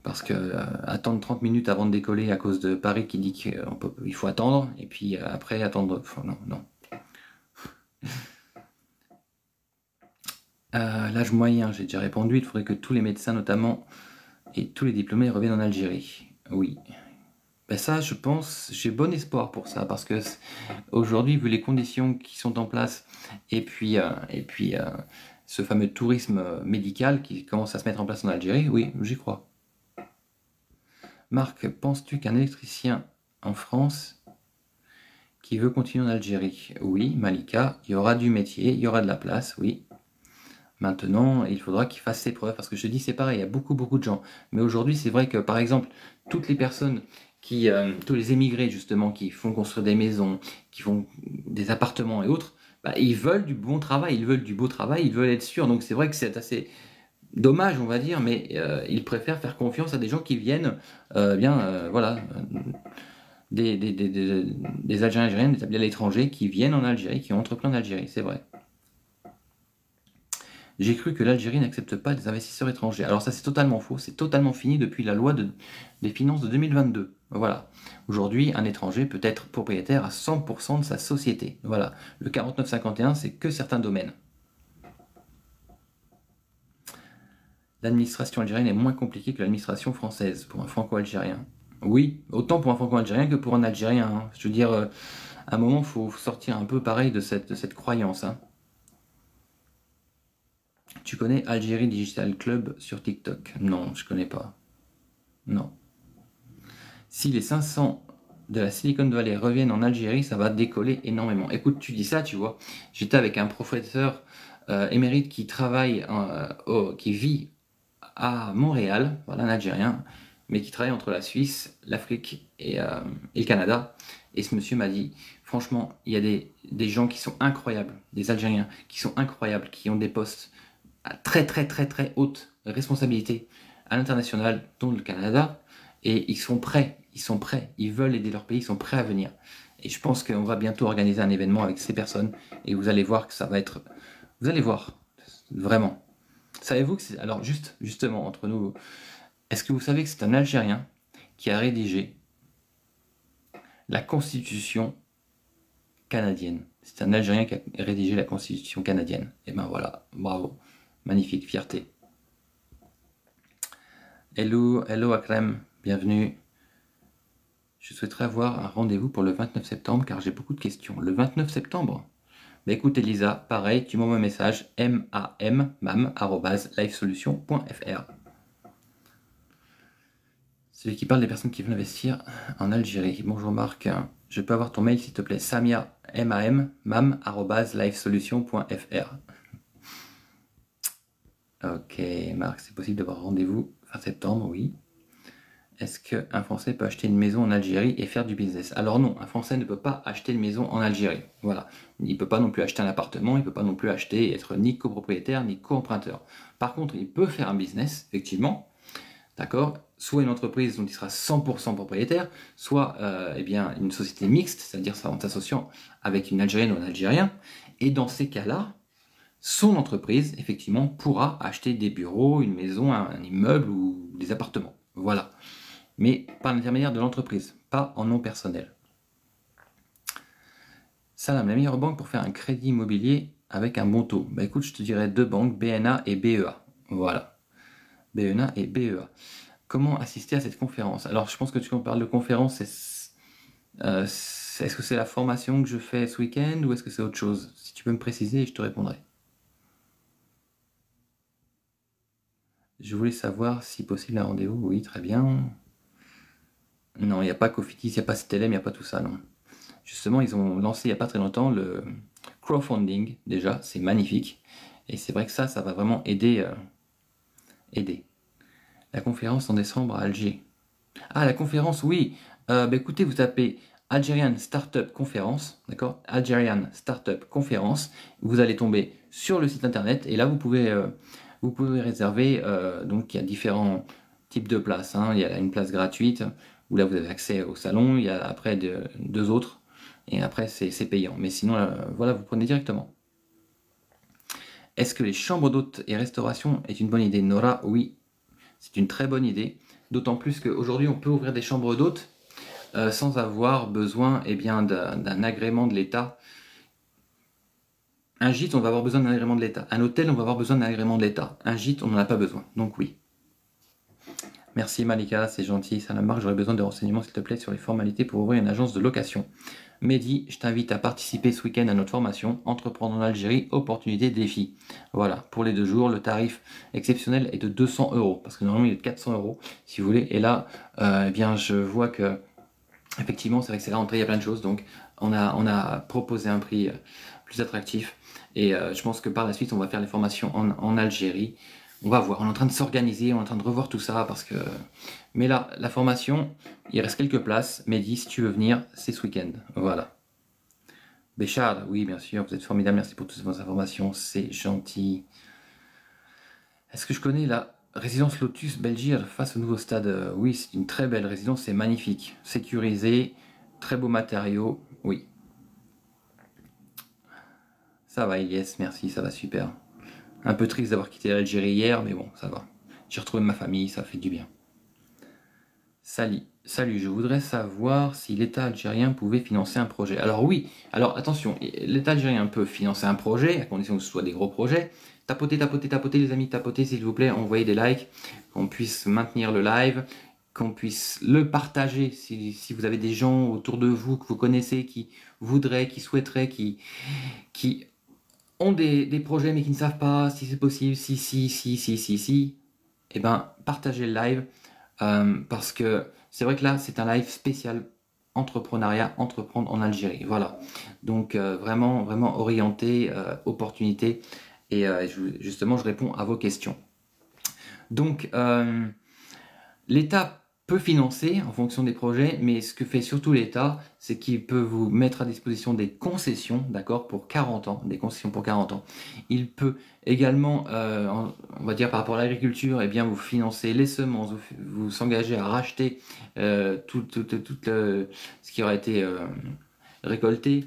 Parce que attendre 30 minutes avant de décoller à cause de Paris qui dit qu'il faut attendre, et puis après attendre. Enfin, non, non. L'âge moyen, j'ai déjà répondu. Il faudrait que tous les médecins, notamment, et tous les diplômés reviennent en Algérie. Oui. Ben ça, je pense, j'ai bon espoir pour ça, parce que aujourd'hui, vu les conditions qui sont en place, et puis ce fameux tourisme médical qui commence à se mettre en place en Algérie, oui, j'y crois. Marc, penses-tu qu'un électricien en France qui veut continuer en Algérie? Oui, Malika, il y aura du métier, il y aura de la place, oui. Maintenant, il faudra qu'il fasse ses preuves, parce que je te dis, c'est pareil, il y a beaucoup, beaucoup de gens. Mais aujourd'hui, c'est vrai que, par exemple, toutes les personnes tous les émigrés, justement, qui font construire des maisons, qui font des appartements et autres, bah, ils veulent du bon travail, ils veulent du beau travail, ils veulent être sûrs. Donc c'est vrai que c'est assez dommage, on va dire, mais ils préfèrent faire confiance à des gens qui viennent, voilà, des Algériens établis à l'étranger, qui viennent en Algérie, qui ont entrepris en Algérie, c'est vrai. J'ai cru que l'Algérie n'accepte pas des investisseurs étrangers. Alors ça c'est totalement faux, c'est totalement fini depuis la loi des finances de 2022. Voilà. Aujourd'hui, un étranger peut être propriétaire à 100% de sa société. Voilà. Le 49-51, c'est que certains domaines. L'administration algérienne est moins compliquée que l'administration française pour un franco-algérien. Oui, autant pour un franco-algérien que pour un Algérien, hein. Je veux dire, à un moment, il faut sortir un peu pareil de cette croyance, hein. Tu connais Algérie Digital Club sur TikTok? Non, je connais pas. Non. Si les 500 de la Silicon Valley reviennent en Algérie, ça va décoller énormément. Écoute, tu dis ça, tu vois. J'étais avec un professeur émérite qui travaille, qui vit à Montréal, voilà, un Algérien, mais qui travaille entre la Suisse, l'Afrique et le Canada. Et ce monsieur m'a dit, franchement, il y a des gens qui sont incroyables, des Algériens qui sont incroyables, qui ont des postes à très très très très haute responsabilité à l'international, dont le Canada, et ils sont prêts, ils veulent aider leur pays, ils sont prêts à venir. Et je pense qu'on va bientôt organiser un événement avec ces personnes, et vous allez voir que ça va être... Vous allez voir, vraiment. Savez-vous que c'est... Alors justement, entre nous, est-ce que vous savez que c'est un Algérien qui a rédigé la Constitution canadienne? C'est un Algérien qui a rédigé la Constitution canadienne. Et ben voilà, bravo. Magnifique, fierté. Hello, hello Akrem, bienvenue. Je souhaiterais avoir un rendez-vous pour le 29 septembre car j'ai beaucoup de questions. Le 29 septembre? Bah écoute Elisa, pareil, tu m'envoies un message mam@livesolution.fr. Celui qui parle des personnes qui veulent investir en Algérie. Bonjour Marc, je peux avoir ton mail s'il te plaît? Samia, mam@livesolution.fr. Ok, Marc, c'est possible d'avoir rendez-vous fin septembre, oui. Est-ce qu'un Français peut acheter une maison en Algérie et faire du business? Alors non, un Français ne peut pas acheter une maison en Algérie. Voilà. Il ne peut pas non plus acheter un appartement, il ne peut pas non plus acheter, être ni copropriétaire, ni co-emprunteur. Par contre, il peut faire un business, effectivement, d'accord? Soit une entreprise dont il sera 100% propriétaire, soit eh bien, une société mixte, c'est-à-dire en s'associant avec une Algérienne ou un Algérien. Et dans ces cas-là, son entreprise, effectivement, pourra acheter des bureaux, une maison, un immeuble ou des appartements. Voilà. Mais par l'intermédiaire de l'entreprise, pas en nom personnel. Salam, la meilleure banque pour faire un crédit immobilier avec un bon taux. Bah écoute, je te dirais deux banques, BNA et BEA. Voilà. BNA et BEA. Comment assister à cette conférence? Alors, je pense que tu me parles de conférence, est-ce que c'est la formation que je fais ce week-end ou est-ce que c'est autre chose? Si tu peux me préciser, je te répondrai. Je voulais savoir si possible un rendez-vous. Oui, très bien. Non, il n'y a pas Cofitis, il n'y a pas CTLM, il n'y a pas tout ça, non. Justement, ils ont lancé il n'y a pas très longtemps le crowdfunding, déjà, c'est magnifique. Et c'est vrai que ça va vraiment aider. La conférence en décembre à Alger. Ah, la conférence, oui. Bah, écoutez, vous tapez Algerian Startup Conference, d'accord? Algerian Startup Conference. Vous allez tomber sur le site internet et là, vous pouvez réserver. Donc, il y a différents types de places, hein. Il y a une place gratuite où là, vous avez accès au salon. Il y a après deux autres et après, c'est payant. Mais sinon, voilà, vous prenez directement. Est-ce que les chambres d'hôtes et restauration est une bonne idée? Nora, oui, c'est une très bonne idée. D'autant plus qu'aujourd'hui, on peut ouvrir des chambres d'hôtes sans avoir besoin eh bien, d'un agrément de l'État. Un gîte, on va avoir besoin d'un agrément de l'État. Un hôtel, on va avoir besoin d'un agrément de l'État. Un gîte, on n'en a pas besoin. Donc oui. Merci Malika, c'est gentil. Ça la marque, j'aurais besoin de renseignements s'il te plaît sur les formalités pour ouvrir une agence de location. Mehdi, je t'invite à participer ce week-end à notre formation Entreprendre en Algérie, opportunité, défi. Voilà, pour les 2 jours, le tarif exceptionnel est de 200 euros, parce que normalement il est de 400 euros, si vous voulez. Et là, eh bien, je vois que, effectivement, c'est vrai que c'est la rentrée, il y a plein de choses, donc on a proposé un prix plus attractif. Et je pense que par la suite, on va faire les formations en Algérie. On va voir, on est en train de s'organiser, on est en train de revoir tout ça, parce que... Mais là, la formation, il reste quelques places. Mehdi, si tu veux venir, c'est ce week-end. Voilà. Béchard, oui, bien sûr, vous êtes formidable, merci pour toutes vos informations, c'est gentil. Est-ce que je connais la résidence Lotus Belgire face au nouveau stade? Oui, c'est une très belle résidence, c'est magnifique. Sécurisé, très beaux matériaux, oui. Ça va, Ilyes, merci, ça va super. Un peu triste d'avoir quitté l'Algérie hier, mais bon, ça va. J'ai retrouvé ma famille, ça fait du bien. Salut, je voudrais savoir si l'État algérien pouvait financer un projet. Alors oui, alors attention, l'État algérien peut financer un projet, à condition que ce soit des gros projets. Tapotez, tapotez, tapotez les amis, tapotez s'il vous plaît, envoyez des likes, qu'on puisse maintenir le live, qu'on puisse le partager si vous avez des gens autour de vous que vous connaissez, qui voudraient, qui souhaiteraient, qui ont des projets mais qui ne savent pas si c'est possible, si, eh ben partagez le live. Parce que c'est vrai que là, c'est un live spécial entrepreneuriat, entreprendre en Algérie. Voilà. Donc vraiment, vraiment orienté, opportunité. Et justement, je réponds à vos questions. Donc, l'État peut financer en fonction des projets, mais ce que fait surtout l'État, c'est qu'il peut vous mettre à disposition des concessions, d'accord, pour 40 ans, des concessions pour 40 ans. Il peut également, on va dire par rapport à l'agriculture, eh bien vous financer les semences, vous s'engager à racheter tout ce qui aura été récolté,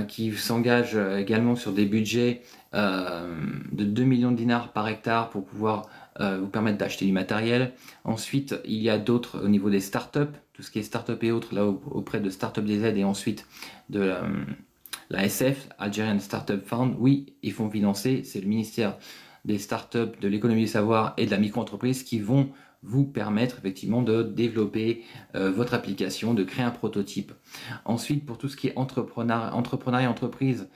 qui s'engage également sur des budgets de 2 millions de dinars par hectare pour pouvoir vous permettre d'acheter du matériel. Ensuite, il y a d'autres au niveau des startups, tout ce qui est startup et autres, là auprès de Startup DZ et ensuite de la SF, Algerian Startup Fund. Oui, ils font financer, c'est le ministère des startups, de l'économie du savoir et de la micro-entreprise qui vont vous permettre effectivement de développer votre application, de créer un prototype. Ensuite, pour tout ce qui est entrepreneuriat, entreprise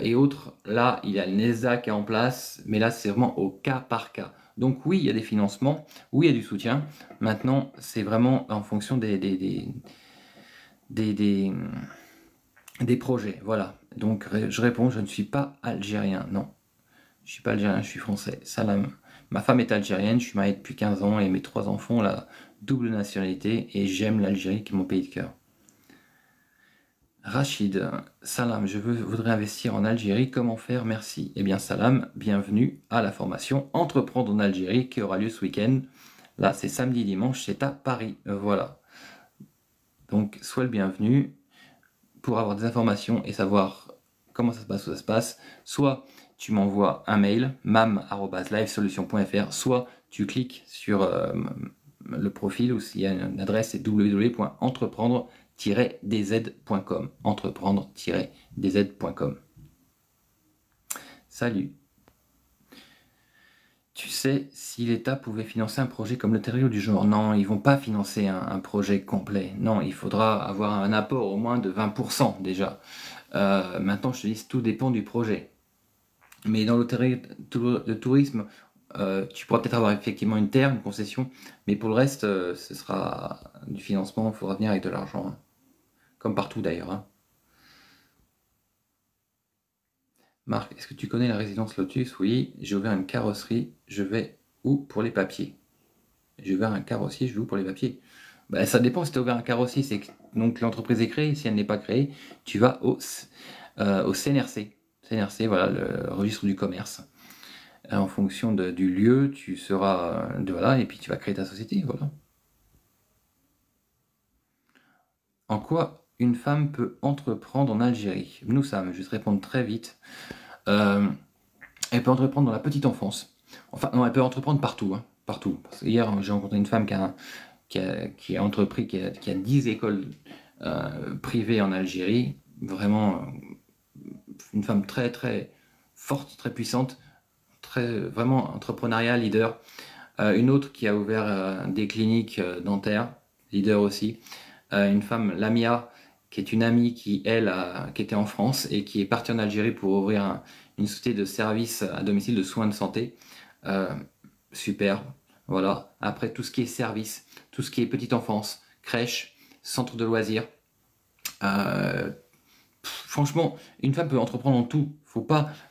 et autres, là, il y a le NESA qui est en place, mais là, c'est vraiment au cas par cas. Donc oui, il y a des financements, oui, il y a du soutien. Maintenant, c'est vraiment en fonction des projets. Voilà. Donc je réponds, je ne suis pas algérien, non. Je suis pas algérien, je suis français. Salam. Ma femme est algérienne, je suis marié depuis 15 ans et mes 3 enfants ont la double nationalité et j'aime l'Algérie qui est mon pays de cœur. Rachid, Salam, voudrais investir en Algérie, comment faire? Merci. Eh bien Salam, bienvenue à la formation Entreprendre en Algérie qui aura lieu ce week-end. Là c'est samedi, dimanche, c'est à Paris. Voilà. Donc sois le bienvenu pour avoir des informations et savoir comment ça se passe, où ça se passe. Soit tu m'envoies un mail, mam@livesolution.fr, soit tu cliques sur le profil où il y a une adresse, c'est www.entreprendre-dz.com. Entreprendre-dz.com. Salut. Tu sais, si l'État pouvait financer un projet comme le terrier du genre, non, ils vont pas financer un projet complet. Non, il faudra avoir un apport au moins de 20% déjà. Maintenant, je te dis, tout dépend du projet. Mais dans le tourisme, tu pourras peut-être avoir effectivement une terre, une concession, mais pour le reste, ce sera du financement, il faudra venir avec de l'argent, hein. Comme partout d'ailleurs, hein. Marc, est-ce que tu connais la résidence Lotus? Oui, j'ai ouvert une carrosserie, je vais où pour les papiers? J'ai ouvert un carrossier, je vais où pour les papiers? Bah, ça dépend si tu as ouvert un carrossier, c'est que donc l'entreprise est créée, si elle n'est pas créée, tu vas au CNRC. CNRC, voilà, le registre du commerce. En fonction du lieu, tu seras voilà, et puis tu vas créer ta société, voilà. En quoi une femme peut entreprendre en Algérie? Nous, Sam, je vais te répondre très vite. Elle peut entreprendre dans la petite enfance. Enfin, non, elle peut entreprendre partout, hein, partout. Parce que hier, j'ai rencontré une femme qui a entrepris, qui a 10 écoles privées en Algérie. Vraiment, une femme très, très forte, très puissante, très, vraiment entrepreneuriat, leader. Une autre qui a ouvert des cliniques dentaires, leader aussi. Une femme, Lamia, qui est une amie qui, elle, qui était en France et qui est partie en Algérie pour ouvrir une société de services à domicile de soins de santé. Super, voilà. Après, tout ce qui est service, tout ce qui est petite enfance, crèche, centre de loisirs. Franchement, une femme peut entreprendre en tout. Faut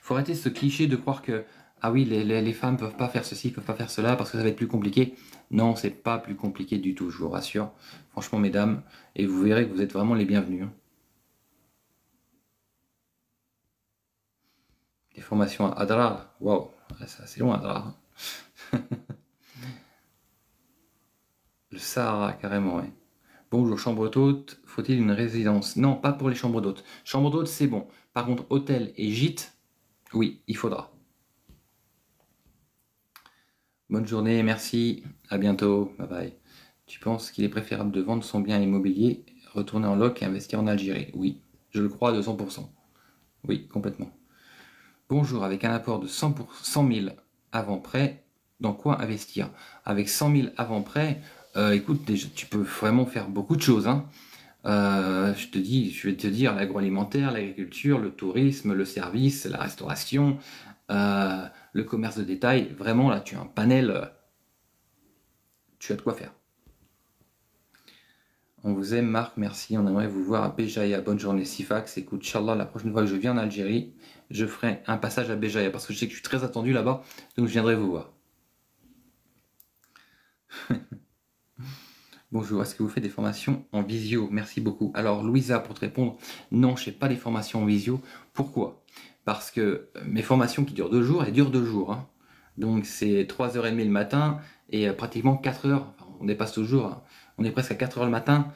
arrêter ce cliché de croire que ah oui, les femmes peuvent pas faire ceci, peuvent pas faire cela parce que ça va être plus compliqué. Non, c'est pas plus compliqué du tout, je vous rassure. Franchement, mesdames, et vous verrez que vous êtes vraiment les bienvenus, hein. Des formations à Adrar, waouh, c'est loin Adrar. Le Sahara, carrément, ouais. Bonjour, chambre d'hôte, faut-il une résidence? Non, pas pour les chambres d'hôtes. Chambre d'hôte, c'est bon. Par contre, hôtel et gîte, oui, il faudra. Bonne journée, merci, à bientôt, bye bye. Tu penses qu'il est préférable de vendre son bien immobilier, retourner en loc et investir en Algérie? Oui, je le crois à 200%. Oui, complètement. Bonjour, avec un apport de 100 000 avant prêt, dans quoi investir? Avec 100 000 avant prêt, écoute, déjà, tu peux vraiment faire beaucoup de choses, hein. Je vais te dire l'agroalimentaire, l'agriculture, le tourisme, le service, la restauration, le commerce de détail. Vraiment, là, tu as un panel, tu as de quoi faire. On vous aime, Marc, merci. On aimerait vous voir à Béjaïa. Bonne journée, Sifax. Écoute, Inch'Allah, la prochaine fois que je viens en Algérie, je ferai un passage à Béjaïa parce que je sais que je suis très attendu là-bas, donc je viendrai vous voir. Bonjour, est-ce que vous faites des formations en visio? Merci beaucoup. Alors, Louisa, pour te répondre, non, je ne fais pas des formations en visio. Pourquoi? Parce que mes formations qui durent 2 jours, elles durent 2 jours, hein. Donc, c'est 3h30 le matin et pratiquement 4 heures. Enfin, on dépasse toujours, hein. On est presque à 4 heures le matin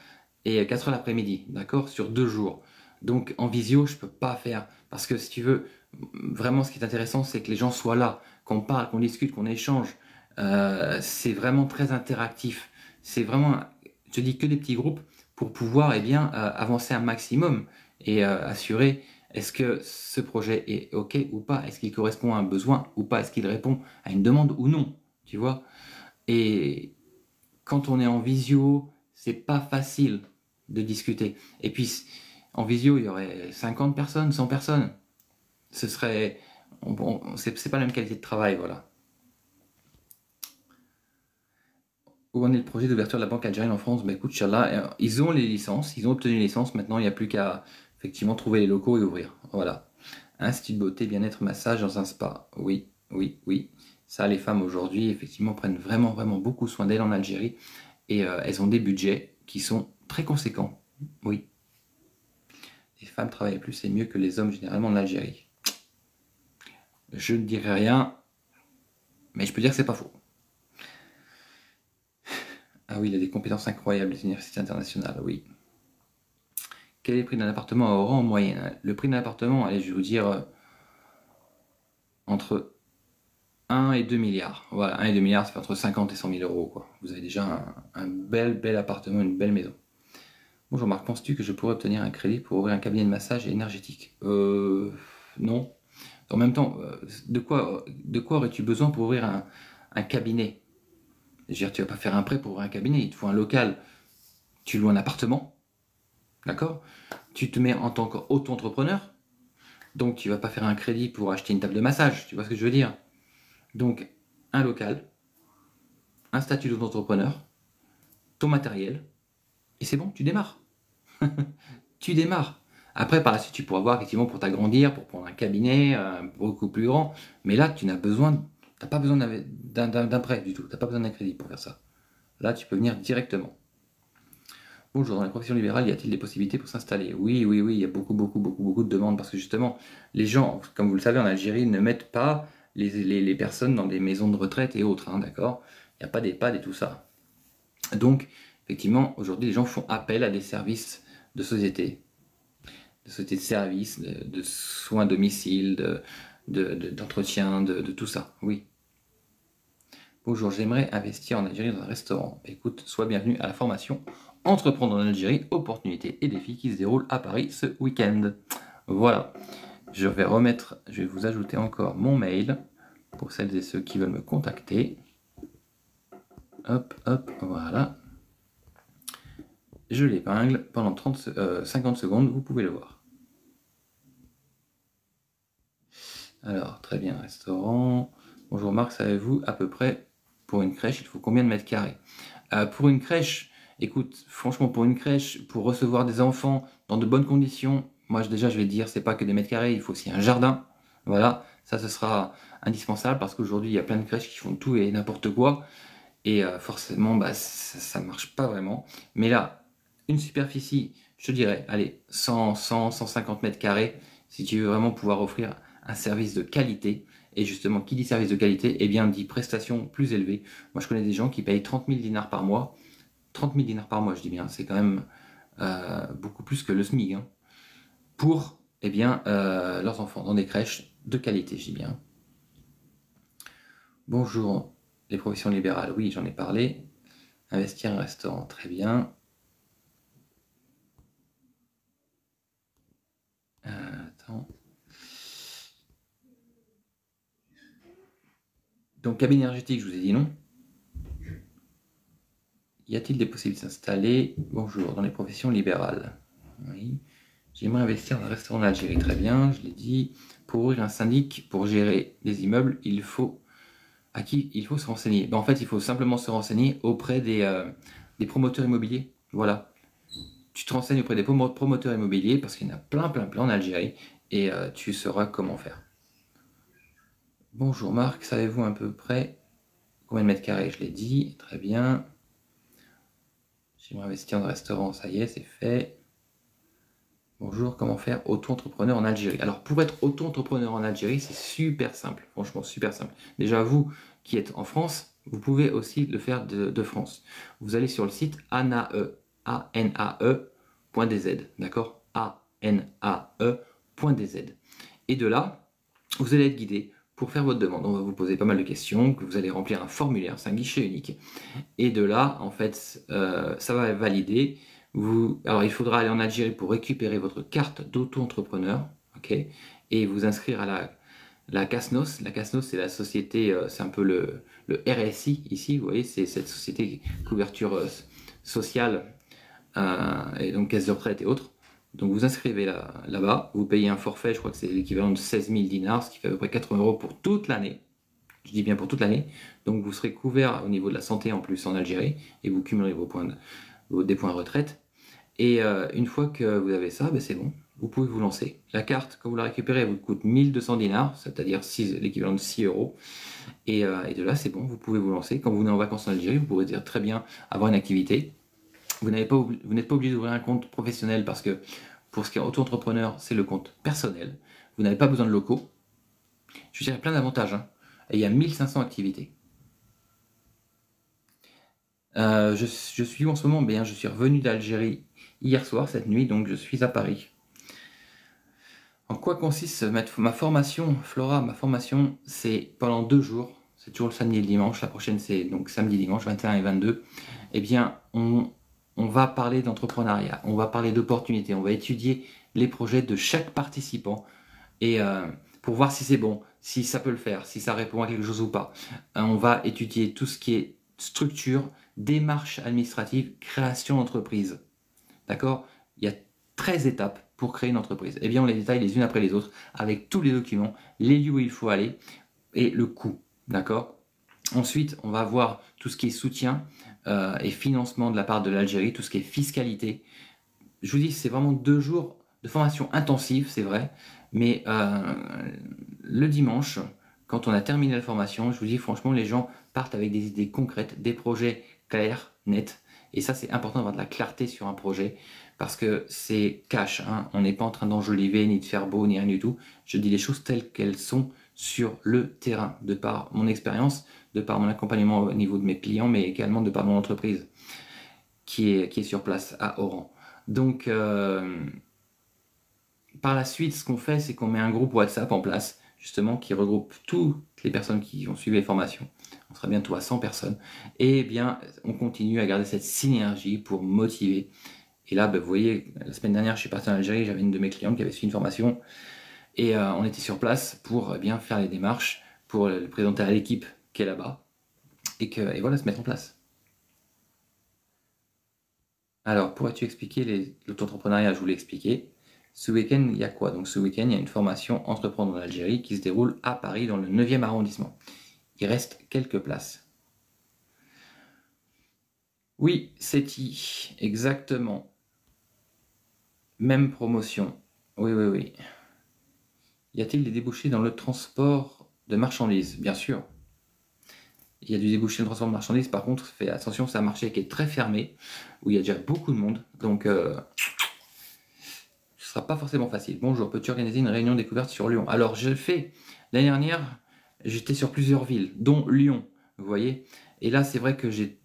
et 4 heures l'après-midi, d'accord? Sur 2 jours. Donc, en visio, je ne peux pas faire. Parce que si tu veux, vraiment, ce qui est intéressant, c'est que les gens soient là, qu'on parle, qu'on discute, qu'on échange. C'est vraiment très interactif. C'est vraiment, je te dis, que des petits groupes pour pouvoir avancer un maximum et assurer est-ce que ce projet est OK ou pas, est-ce qu'il correspond à un besoin ou pas, est-ce qu'il répond à une demande ou non, tu vois. Et quand on est en visio, c'est pas facile de discuter. Et puis en visio, il y aurait 50 personnes, 100 personnes. Ce serait, c'est pas la même qualité de travail, voilà. Où en est le projet d'ouverture de la banque algérienne en France? Bah écoute, Inch'Allah, ils ont les licences, ils ont obtenu les licences, maintenant il n'y a plus qu'à effectivement trouver les locaux et ouvrir. Voilà. Institut de beauté, bien-être, massage dans un spa. Oui, oui, oui. Ça, les femmes aujourd'hui, effectivement, prennent vraiment, vraiment beaucoup soin d'elles en Algérie. Et elles ont des budgets qui sont très conséquents. Oui. Les femmes travaillent plus et mieux que les hommes généralement en Algérie. Je ne dirai rien, mais je peux dire que c'est pas faux. Ah oui, il a des compétences incroyables, les universités internationales, oui. Quel est le prix d'un appartement à Oran en moyenne? Le prix d'un appartement, allez, je vais vous dire entre 1 et 2 milliards. Voilà, 1 et 2 milliards, ça fait entre 50 et 100 000 euros, quoi. Vous avez déjà un bel appartement, une belle maison. Bonjour Marc, penses-tu que je pourrais obtenir un crédit pour ouvrir un cabinet de massage énergétique? Non. En même temps, de quoi aurais-tu besoin pour ouvrir un cabinet? Je veux dire, tu vas pas faire un prêt pour ouvrir un cabinet, il te faut un local. Tu loues un appartement, d'accord? Tu te mets en tant qu'auto-entrepreneur, donc tu vas pas faire un crédit pour acheter une table de massage, tu vois ce que je veux dire? Donc, un local, un statut d'auto-entrepreneur, ton matériel, et c'est bon, tu démarres. Tu démarres. Après, par la suite, tu pourras voir effectivement pour t'agrandir, pour prendre un cabinet beaucoup plus grand. Mais là, tu n'as besoin, t'as pas besoin d'un prêt du tout. Tu n'as pas besoin d'un crédit pour faire ça. Là, tu peux venir directement. Bonjour, dans les professions libérales, y a-t-il des possibilités pour s'installer? Oui, oui, oui, il y a beaucoup de demandes parce que justement, les gens, comme vous le savez, en Algérie, ne mettent pas les personnes dans des maisons de retraite et autres, hein, d'accord? Il n'y a pas d'EHPAD et tout ça. Donc, effectivement, aujourd'hui, les gens font appel à des services de société, de services, de soins à domicile, d'entretien, de tout ça, oui. Bonjour, j'aimerais investir en Algérie dans un restaurant. Écoute, sois bienvenu à la formation Entreprendre en Algérie, opportunités et défis qui se déroule à Paris ce week-end. Voilà, je vais vous ajouter encore mon mail pour celles et ceux qui veulent me contacter. Hop, hop, voilà. Je l'épingle pendant 50 secondes, vous pouvez le voir. Alors, très bien, restaurant. Bonjour Marc, savez-vous à peu près pour une crèche, il faut combien de mètres carrés? Pour une crèche, écoute, franchement, pour une crèche, pour recevoir des enfants dans de bonnes conditions, moi déjà je vais te dire, c'est pas que des mètres carrés, il faut aussi un jardin. Voilà, ça ce sera indispensable parce qu'aujourd'hui il y a plein de crèches qui font tout et n'importe quoi. Et forcément, bah, ça marche pas vraiment. Mais là, une superficie, je te dirais, allez, 150 mètres carrés, si tu veux vraiment pouvoir offrir un service de qualité. Et justement, qui dit service de qualité, eh bien, dit prestations plus élevées. Moi, je connais des gens qui payent 30 000 dinars par mois. 30 000 dinars par mois, je dis bien, c'est quand même beaucoup plus que le SMIC, hein, pour eh bien, leurs enfants dans des crèches de qualité, je dis bien. Bonjour, les professions libérales, oui, j'en ai parlé. Investir un restaurant, très bien. Attends. Donc, cabine énergétique, je vous ai dit non. Y a-t-il des possibilités de s'installer? Bonjour, dans les professions libérales. Oui. J'aimerais investir dans un restaurant en Algérie, très bien, je l'ai dit. Pour ouvrir un syndic, pour gérer les immeubles, il faut... À qui il faut se renseigner? En fait, il faut simplement se renseigner auprès des promoteurs immobiliers. Voilà. Tu te renseignes auprès des promoteurs immobiliers parce qu'il y en a plein en Algérie et tu sauras comment faire. Bonjour Marc, savez-vous à peu près combien de mètres carrés? Je l'ai dit, très bien. J'aimerais investir dans un restaurant, ça y est, c'est fait. Bonjour, comment faire auto-entrepreneur en Algérie? Alors pour être auto-entrepreneur en Algérie, c'est super simple, franchement super simple. Déjà vous qui êtes en France, vous pouvez aussi le faire de France. Vous allez sur le site anae.dz, d'accord? anae.dz. Et de là, vous allez être guidé pour faire votre demande. On va vous poser pas mal de questions, que vous allez remplir un formulaire, c'est un guichet unique. Et de là, en fait, ça va valider. Alors, il faudra aller en Algérie pour récupérer votre carte d'auto-entrepreneur, ok, et vous inscrire à la CASNOS. La CASNOS, c'est la société, c'est un peu le RSI ici, vous voyez, c'est cette société couverture sociale, et donc caisse de retraite et autres. Donc vous inscrivez là-bas, vous payez un forfait, je crois que c'est l'équivalent de 16 000 dinars, ce qui fait à peu près 80 euros pour toute l'année. Je dis bien pour toute l'année. Donc vous serez couvert au niveau de la santé en plus en Algérie et vous cumulerez des points de retraite. Et une fois que vous avez ça, ben c'est bon. vous pouvez vous lancer. La carte, quand vous la récupérez, elle vous coûte 1200 dinars, c'est-à-dire l'équivalent de 6 euros. Et de là, c'est bon, vous pouvez vous lancer. Quand vous venez en vacances en Algérie, vous pourrez dire très bien avoir une activité. Vous n'êtes pas obligé d'ouvrir un compte professionnel parce que pour ce qui est auto-entrepreneur, c'est le compte personnel. Vous n'avez pas besoin de locaux. Je dirais plein d'avantages. Hein. Et il y a 1500 activités. Je suis en ce moment, bien, je suis revenu d'Algérie hier soir, cette nuit, donc je suis à Paris. En quoi consiste ma formation, Flora? Ma formation, c'est pendant 2 jours. C'est toujours le samedi et le dimanche. La prochaine, c'est donc samedi, dimanche, 21 et 22. Eh bien, on va parler d'entrepreneuriat, on va parler d'opportunités, on va étudier les projets de chaque participant et pour voir si c'est bon, si ça peut le faire, si ça répond à quelque chose ou pas. On va étudier tout ce qui est structure, démarche administrative, création d'entreprise. D'accord? Il y a 13 étapes pour créer une entreprise. Eh bien, on les détaille les unes après les autres avec tous les documents, les lieux où il faut aller et le coût. D'accord? Ensuite, on va voir tout ce qui est soutien et financement de la part de l'Algérie, tout ce qui est fiscalité. Je vous dis, c'est vraiment 2 jours de formation intensive, c'est vrai, mais le dimanche, quand on a terminé la formation, je vous dis franchement, les gens partent avec des idées concrètes, des projets clairs, nets, et ça c'est important d'avoir de la clarté sur un projet, parce que c'est cash, hein. On n'est pas en train d'enjoliver, ni de faire beau, ni rien du tout. Je dis les choses telles qu'elles sont sur le terrain, de par mon expérience, de par mon accompagnement au niveau de mes clients, mais également de par mon entreprise qui est sur place à Oran. Donc, par la suite, ce qu'on fait, c'est qu'on met un groupe WhatsApp en place, justement, qui regroupe toutes les personnes qui ont suivi les formations. On sera bientôt à 100 personnes. Et bien, on continue à garder cette synergie pour motiver. Et là, vous voyez, la semaine dernière, je suis parti en Algérie, j'avais une de mes clientes qui avait suivi une formation. Et on était sur place pour bien faire les démarches, pour le présenter à l'équipe qui est là-bas. Et voilà, se mettre en place. Alors, pourrais-tu expliquer l'auto-entrepreneuriat? Je vous l'ai expliqué. Ce week-end, il y a quoi? Donc ce week-end, il y a une formation Entreprendre en Algérie qui se déroule à Paris dans le 9e arrondissement. Il reste quelques places. Oui, SETI, exactement. Même promotion. Oui, oui, oui. Y a-t-il des débouchés dans le transport de marchandises? Bien sûr. Il y a du débouché dans le transport de marchandises. Par contre, fais attention, c'est un marché qui est très fermé, où il y a déjà beaucoup de monde. Donc, ce sera pas forcément facile. Bonjour, peux-tu organiser une réunion découverte sur Lyon? Alors, je le fais. L'année dernière, j'étais sur plusieurs villes, dont Lyon, vous voyez. Et là, c'est vrai que j'ai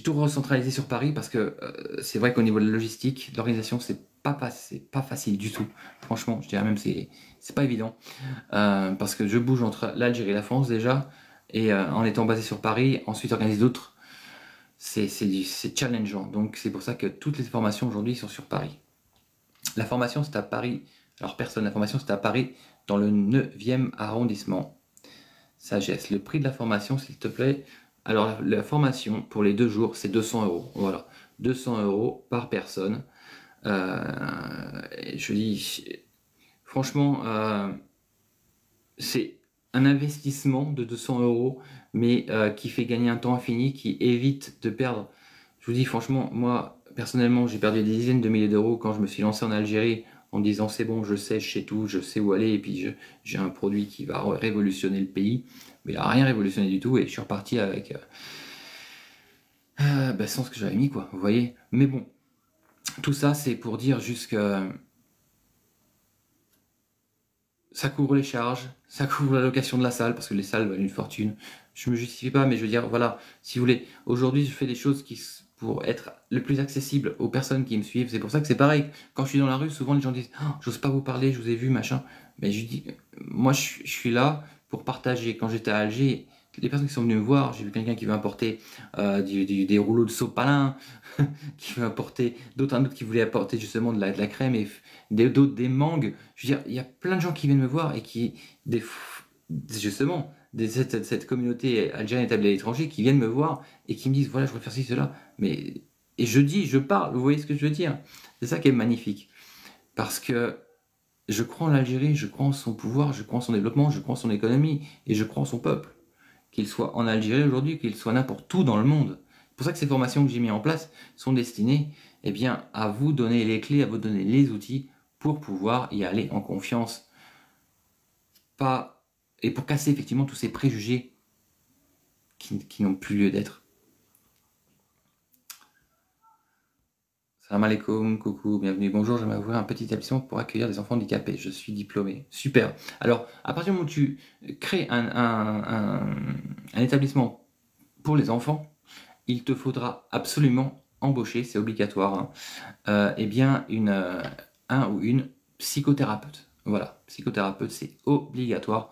tout recentralisé sur Paris parce que c'est vrai qu'au niveau de la logistique, de l'organisation, c'est pas facile du tout. Franchement, je dirais même c'est pas évident parce que je bouge entre l'Algérie et la France déjà et en étant basé sur Paris, ensuite organiser d'autres, c'est challengeant. Donc c'est pour ça que toutes les formations aujourd'hui sont sur Paris. La formation, c'est à Paris. Alors, la formation, c'est à Paris, dans le 9e arrondissement. Sagesse. Le prix de la formation, s'il te plaît. Alors, la formation, pour les 2 jours, c'est 200 euros. Voilà. 200 euros par personne. Je dis, franchement, c'est un investissement de 200 euros, mais qui fait gagner un temps infini, qui évite de perdre. Je vous dis, franchement, moi, personnellement, j'ai perdu des dizaines de milliers d'euros quand je me suis lancé en Algérie en disant c'est bon, je sais tout, je sais où aller, et puis j'ai un produit qui va révolutionner le pays. Mais il n'a rien révolutionné du tout, et je suis reparti avec sans ce que j'avais mis, quoi, vous voyez. Mais bon, tout ça, c'est pour dire juste que ça couvre les charges, ça couvre la location de la salle, parce que les salles valent une fortune. Je me justifie pas, mais je veux dire, voilà, si vous voulez, aujourd'hui, je fais des choses pour être le plus accessible aux personnes qui me suivent. C'est pour ça que c'est pareil. Quand je suis dans la rue, souvent les gens disent oh, j'ose pas vous parler, je vous ai vu, machin. Mais je dis moi je suis là pour partager. Quand j'étais à Alger, les personnes qui sont venues me voir, j'ai vu quelqu'un qui veut apporter des rouleaux de sopalin, qui veut apporter un autre qui voulait apporter justement de la crème et d'autres des mangues. Je veux dire, il y a plein de gens qui viennent me voir et qui justement cette communauté algérienne établie à l'étranger qui viennent me voir et qui me disent voilà je voudrais faire ci cela mais et je parle, vous voyez ce que je veux dire, c'est ça qui est magnifique parce que je crois en l'Algérie, je crois en son pouvoir, je crois en son développement, je crois en son économie et je crois en son peuple, qu'il soit en Algérie aujourd'hui, qu'il soit n'importe où dans le monde. C'est pour ça que ces formations que j'ai mis en place sont destinées à vous donner les clés, à vous donner les outils pour pouvoir y aller en confiance. Et pour casser effectivement tous ces préjugés qui n'ont plus lieu d'être. Salam alaikum, coucou, bienvenue, bonjour, j'aimerais ouvrir un petit établissement pour accueillir des enfants handicapés, je suis diplômé. Super. Alors, à partir du moment où tu crées un établissement pour les enfants, il te faudra absolument embaucher, c'est obligatoire, hein, eh bien un ou une psychothérapeute. Voilà, psychothérapeute, c'est obligatoire,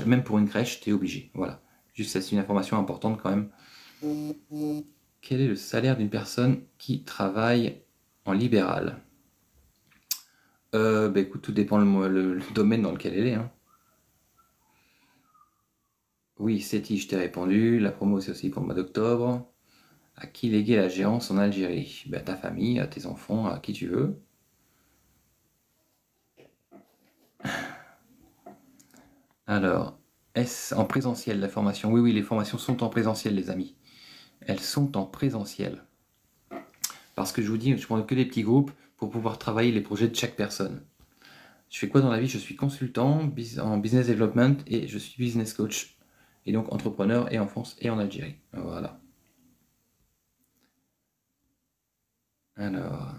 même pour une crèche, tu es obligé. Voilà, juste ça, c'est une information importante quand même. Quel est le salaire d'une personne qui travaille en libéral? Écoute, tout dépend le domaine dans lequel elle est. Hein. Oui, Seti, je t'ai répondu. La promo, c'est aussi pour le mois d'octobre. À qui léguer la gérance en Algérie? À ta famille, à tes enfants, à qui tu veux. Alors, est-ce en présentiel la formation? Oui, les formations sont en présentiel, les amis. Elles sont en présentiel. Parce que je vous dis, je prends que des petits groupes pour pouvoir travailler les projets de chaque personne. Je fais quoi dans la vie? Je suis consultant en business development et je suis business coach. Et donc entrepreneur et en France et en Algérie. Voilà. Alors,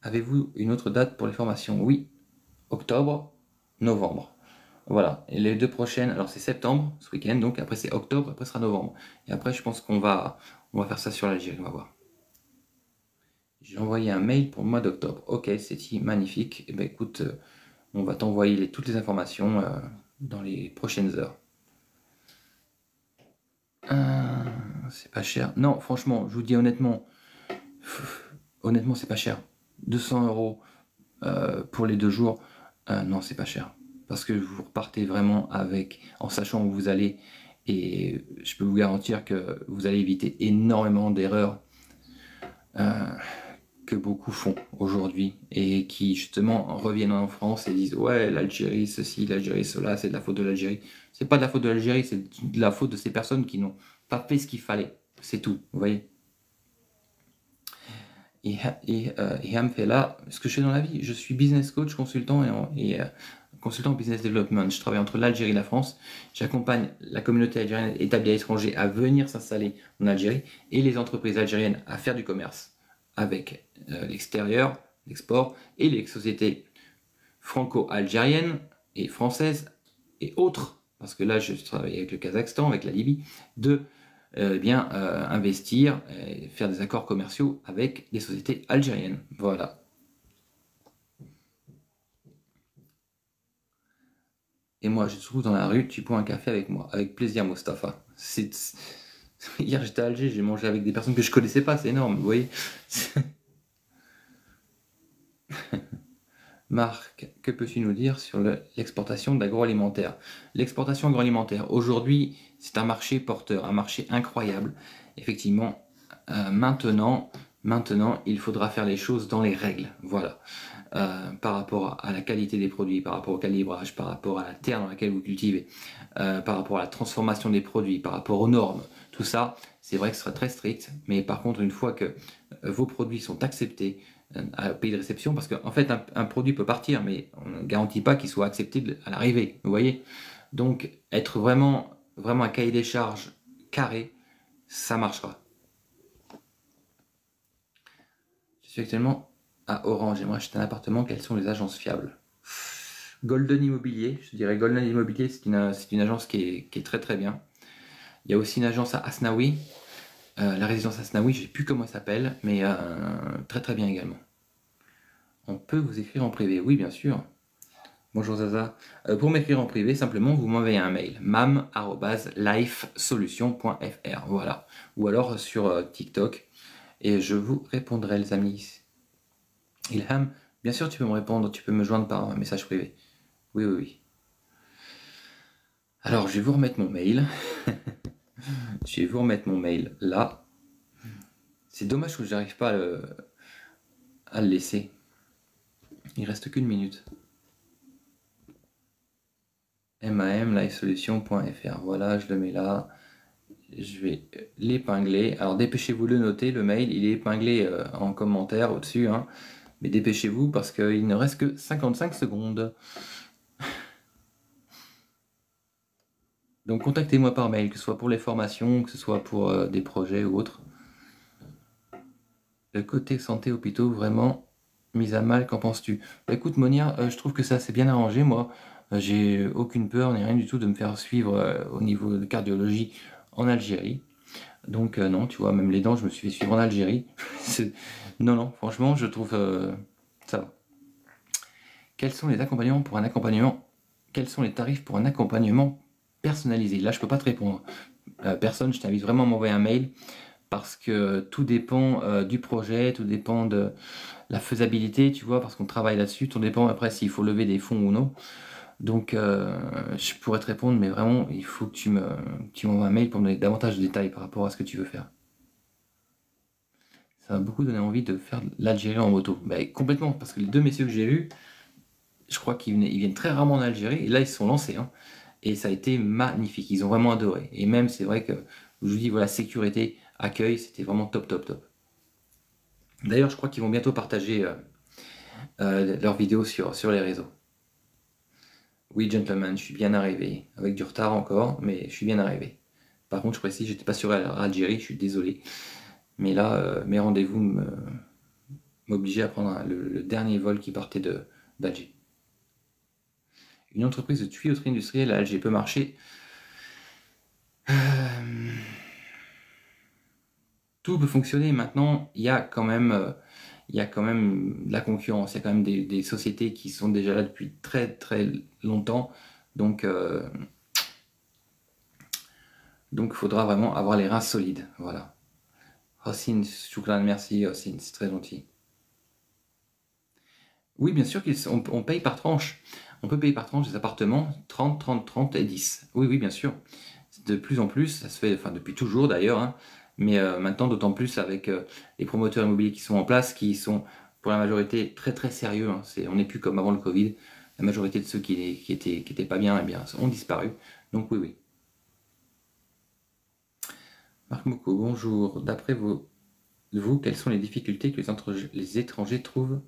avez-vous une autre date pour les formations? Oui, octobre, novembre. Voilà, et les deux prochaines, alors c'est septembre, ce week-end, donc après c'est octobre, après ce sera novembre. Et après je pense qu'on va faire ça sur l'Algérie, on va voir. J'ai envoyé un mail pour le mois d'octobre. Ok, c'est magnifique. Et ben écoute, on va t'envoyer toutes les informations dans les prochaines heures. C'est pas cher. Non, franchement, je vous dis honnêtement, c'est pas cher. 200 euros pour les 2 jours, non, c'est pas cher. Parce que vous repartez vraiment en sachant où vous allez, et je peux vous garantir que vous allez éviter énormément d'erreurs que beaucoup font aujourd'hui et qui justement reviennent en France et disent ouais, l'Algérie ceci, l'Algérie cela, c'est de la faute de l'Algérie. C'est pas de la faute de l'Algérie, c'est de la faute de ces personnes qui n'ont pas fait ce qu'il fallait. C'est tout, vous voyez. Et Ham fait là, ce que je fais dans la vie, je suis business coach, consultant et consultant en business development. Je travaille entre l'Algérie et la France. J'accompagne la communauté algérienne établie à l'étranger à venir s'installer en Algérie et les entreprises algériennes à faire du commerce avec l'extérieur, l'export et les sociétés franco-algériennes et françaises et autres, parce que là je travaille avec le Kazakhstan, avec la Libye, investir et faire des accords commerciaux avec les sociétés algériennes. Voilà. Et moi, je te trouve dans la rue, tu prends un café avec moi. Avec plaisir, Mustapha. Hier, j'étais à Alger, j'ai mangé avec des personnes que je connaissais pas, c'est énorme, vous voyez. Marc, que peux-tu nous dire sur l'exportation d'agroalimentaire? L'exportation agroalimentaire, aujourd'hui, c'est un marché porteur, un marché incroyable. Effectivement, maintenant, il faudra faire les choses dans les règles. Voilà. Par rapport à la qualité des produits, par rapport au calibrage, par rapport à la terre dans laquelle vous cultivez, par rapport à la transformation des produits, par rapport aux normes, tout ça, c'est vrai que ce sera très strict, mais par contre, une fois que vos produits sont acceptés à pays de réception, parce qu'en fait, un produit peut partir, mais on ne garantit pas qu'il soit accepté à l'arrivée, vous voyez. Donc, être vraiment un cahier des charges carré, ça marchera. Je suis actuellement à Orange, j'aimerais acheter un appartement, quelles sont les agences fiables? Golden Immobilier, je dirais Golden Immobilier, c'est une agence qui est très très bien. Il y a aussi une agence à Asnaoui, la résidence Asnaoui, je ne sais plus comment elle s'appelle, mais très très bien également. On peut vous écrire en privé? Oui, bien sûr. Bonjour Zaza. Pour m'écrire en privé, simplement, vous m'envoyez un mail, mam@lifesolution.fr, voilà. Ou alors sur TikTok, et je vous répondrai, les amis. Ilham, bien sûr, tu peux me répondre, tu peux me joindre par un message privé. Oui. Alors, je vais vous remettre mon mail. Je vais vous remettre mon mail là. C'est dommage que j'arrive pas à le laisser. Il reste qu'une minute. mam.lifesolution.fr. Voilà, je le mets là. Je vais l'épingler. Alors dépêchez-vous de le noter, le mail, il est épinglé en commentaire au-dessus. Hein. Mais dépêchez-vous parce qu'il ne reste que 55 secondes. Donc contactez-moi par mail, que ce soit pour les formations, que ce soit pour des projets ou autres. Le côté santé hôpitaux, vraiment mis à mal, qu'en penses-tu? Bah, écoute Monia, je trouve que ça s'est bien arrangé, moi. J'ai aucune peur ni rien du tout de me faire suivre au niveau de cardiologie en Algérie. Donc non, tu vois, même les dents, je me suis fait suivre en Algérie. Non, non, franchement, je trouve ça va. Quels sont les accompagnements pour un accompagnement? Quels sont les tarifs pour un accompagnement personnalisé? Là, je peux pas te répondre. Personne, je t'invite vraiment à m'envoyer un mail parce que tout dépend du projet, tout dépend de la faisabilité, tu vois, parce qu'on travaille là-dessus, tout dépend après s'il faut lever des fonds ou non. Donc, je pourrais te répondre, mais vraiment, il faut que tu m'envoies un mail pour me donner davantage de détails par rapport à ce que tu veux faire. Ça m'a beaucoup donné envie de faire l'Algérie en moto. Bah, complètement, parce que les deux messieurs que j'ai vus, je crois ils viennent très rarement en Algérie, et là, ils se sont lancés, hein. Et ça a été magnifique, ils ont vraiment adoré. Et même, c'est vrai que, je vous dis, voilà, sécurité, accueil, c'était vraiment top, top, top. D'ailleurs, je crois qu'ils vont bientôt partager leurs vidéos sur les réseaux. Oui, gentlemen, je suis bien arrivé. Avec du retard encore, mais je suis bien arrivé. Par contre, je précise, j'étais pas sur Algérie, je suis désolé. Mais là, mes rendez-vous m'obligeaient à prendre le dernier vol qui partait d'Alger. Une entreprise de tuyauterie industrielle à Alger peut marcher. Tout peut fonctionner. Maintenant, il y a quand même de la concurrence. Il y a quand même des sociétés qui sont déjà là depuis très très longtemps. Donc, il faudra vraiment avoir les reins solides. Voilà. Hossein, choukran, merci Hossein, c'est très gentil. Oui, bien sûr qu'on paye par tranche. On peut payer par tranche des appartements 30, 30, 30 et 10. Oui, oui, bien sûr. De plus en plus, ça se fait, enfin depuis toujours d'ailleurs, hein, mais maintenant d'autant plus avec les promoteurs immobiliers qui sont en place, qui sont pour la majorité très très sérieux, hein. On n'est plus comme avant le Covid. La majorité de ceux qui étaient pas bien, eh bien, ont disparu. Donc oui, oui. Marc Moko, bonjour. D'après vous, quelles sont les difficultés que les étrangers trouvent?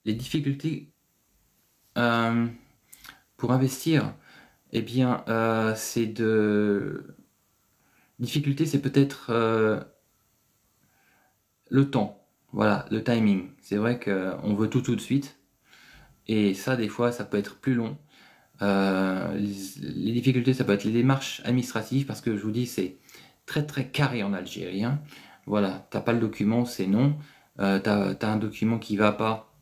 Les difficultés euh, pour investir, eh bien, c'est de... Difficulté, c'est peut-être le temps. Voilà, le timing. C'est vrai qu'on veut tout de suite. Et ça, des fois, ça peut être plus long. Les difficultés, ça peut être les démarches administratives, parce que je vous dis, c'est très très carré en Algérie, hein. Voilà, t'as pas le document, c'est non. T'as un document qui va pas,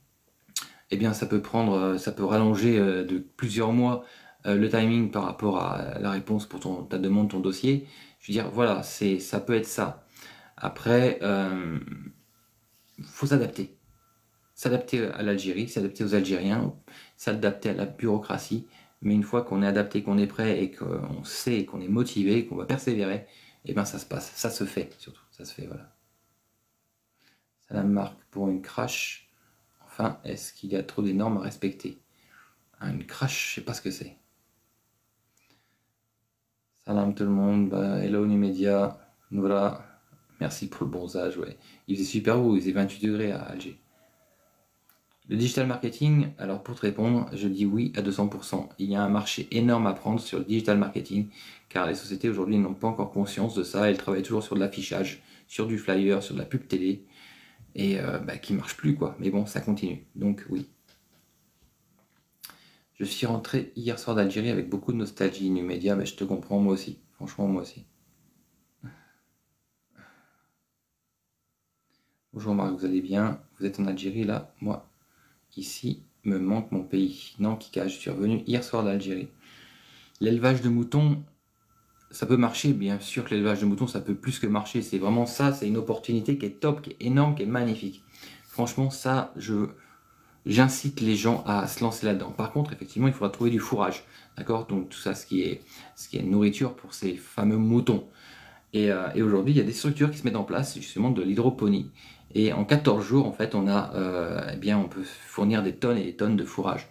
eh bien ça peut rallonger de plusieurs mois le timing par rapport à la réponse pour ta demande, ton dossier. Je veux dire, voilà, ça peut être ça. Après, faut s'adapter. S'adapter à l'Algérie, s'adapter aux Algériens, s'adapter à la bureaucratie. Mais une fois qu'on est adapté, qu'on est prêt et qu'on sait, qu'on est motivé, qu'on va persévérer, eh bien ça se passe, ça se fait surtout, ça se fait, voilà. Salam Marc, pour une crash, enfin, est-ce qu'il y a trop des normes à respecter? Une crash, je sais pas ce que c'est. Salam tout le monde, bah, hello Numédia, Noura, merci pour le bronzage, ouais. Il faisait super beau, il faisait 28 degrés à Alger. Le digital marketing, alors pour te répondre, je dis oui à 200%. Il y a un marché énorme à prendre sur le digital marketing, car les sociétés aujourd'hui n'ont pas encore conscience de ça. Elles travaillent toujours sur de l'affichage, sur du flyer, sur de la pub télé, et qui marche plus quoi. Mais bon, ça continue. Donc oui. Je suis rentré hier soir d'Algérie avec beaucoup de nostalgie, Numédia, mais je te comprends moi aussi. Franchement, moi aussi. Bonjour Marc, vous allez bien? Vous êtes en Algérie là? Moi, ici, me manque mon pays. Non, Kika, je suis revenu hier soir d'Algérie. L'élevage de moutons, ça peut marcher, bien sûr que l'élevage de moutons, ça peut plus que marcher. C'est vraiment ça, c'est une opportunité qui est top, qui est énorme, qui est magnifique. Franchement, ça, j'incite les gens à se lancer là-dedans. Par contre, effectivement, il faudra trouver du fourrage. D'accord? Donc tout ça, ce qui est nourriture pour ces fameux moutons. Et aujourd'hui, il y a des structures qui se mettent en place, justement de l'hydroponie. Et en 14 jours, en fait, on peut fournir des tonnes et des tonnes de fourrage.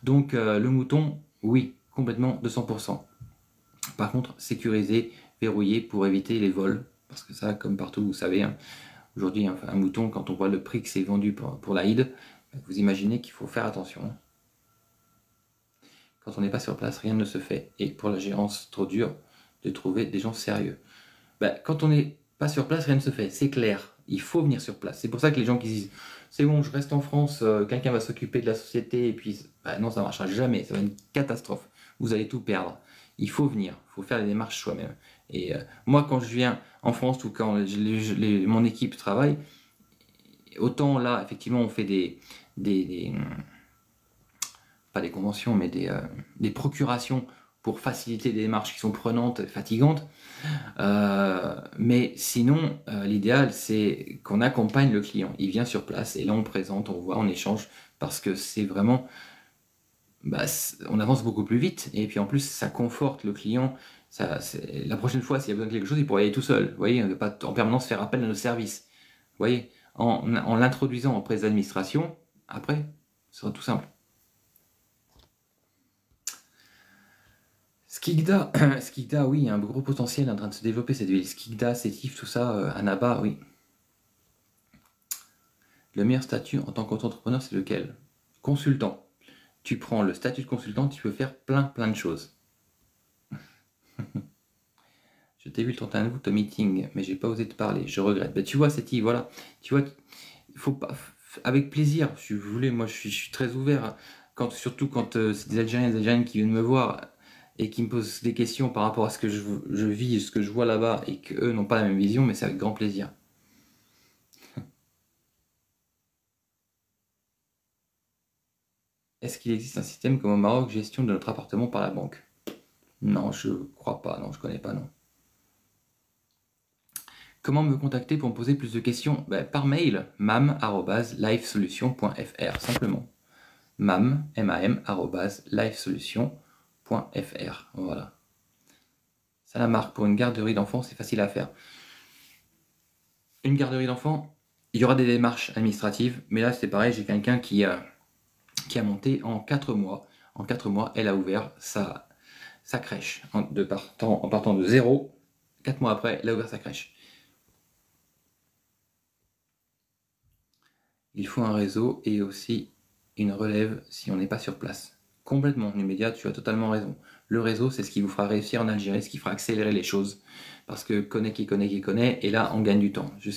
Donc le mouton, oui, complètement 200%. Par contre, sécuriser, verrouiller pour éviter les vols. Parce que ça, comme partout, vous savez, hein, Aujourd'hui, un mouton, quand on voit le prix que c'est vendu pour l'Aïd, vous imaginez qu'il faut faire attention. Quand on n'est pas sur place, rien ne se fait. Et pour la gérance, trop dur de trouver des gens sérieux. Quand on n'est pas sur place, rien ne se fait. C'est clair. Il faut venir sur place. C'est pour ça que les gens qui disent c'est bon, je reste en France, quelqu'un va s'occuper de la société, et puis non, ça ne marchera jamais. Ça va être une catastrophe. Vous allez tout perdre. Il faut venir. Il faut faire les démarches soi-même. Et moi, quand je viens en France ou quand mon équipe travaille, autant là, effectivement, on fait pas des conventions, mais des procurations pour faciliter des démarches qui sont prenantes et fatigantes. Mais sinon, l'idéal, c'est qu'on accompagne le client. Il vient sur place et là, on présente, on voit, on échange, parce que c'est vraiment... on avance beaucoup plus vite. Et puis en plus, ça conforte le client. La prochaine fois, s'il y a besoin de quelque chose, il pourra y aller tout seul. Vous voyez, on ne va pas en permanence faire appel à nos services. Vous voyez, en l'introduisant auprès des administrations, après, ce sera tout simple. Skikda, Skikda, oui, il y a un gros potentiel en train de se développer cette ville. Skikda, Sétif, tout ça, Annaba, oui. Le meilleur statut en tant qu'entrepreneur, c'est lequel? Consultant. Tu prends le statut de consultant, tu peux faire plein de choses. Je t'ai vu le 31 août au meeting, mais j'ai pas osé te parler, je regrette. Tu vois, Sétif, voilà. Tu vois, faut pas, avec plaisir, si vous voulez, moi je suis très ouvert, surtout quand c'est des Algériens et des Algériennes qui viennent me voir et qui me posent des questions par rapport à ce que je vis, ce que je vois là-bas, et qu'eux n'ont pas la même vision, mais c'est avec grand plaisir. Est-ce qu'il existe un système comme au Maroc, gestion de notre appartement par la banque? Non, je crois pas, non, je connais pas, non. Comment me contacter pour me poser plus de questions? Par mail, mam@livesolution.fr, simplement. mam@livesolution.fr, voilà. Ça la marque pour une garderie d'enfants, c'est facile à faire. Une garderie d'enfants, il y aura des démarches administratives, mais là c'est pareil, j'ai quelqu'un qui a monté en 4 mois. En 4 mois, elle a ouvert sa crèche en partant de zéro. 4 mois après, elle a ouvert sa crèche. Il faut un réseau et aussi une relève si on n'est pas sur place. Complètement, Numédia, tu as totalement raison. Le réseau, c'est ce qui vous fera réussir en Algérie, ce qui fera accélérer les choses. Parce que connaît qui connaît qui connaît, et là, on gagne du temps. Je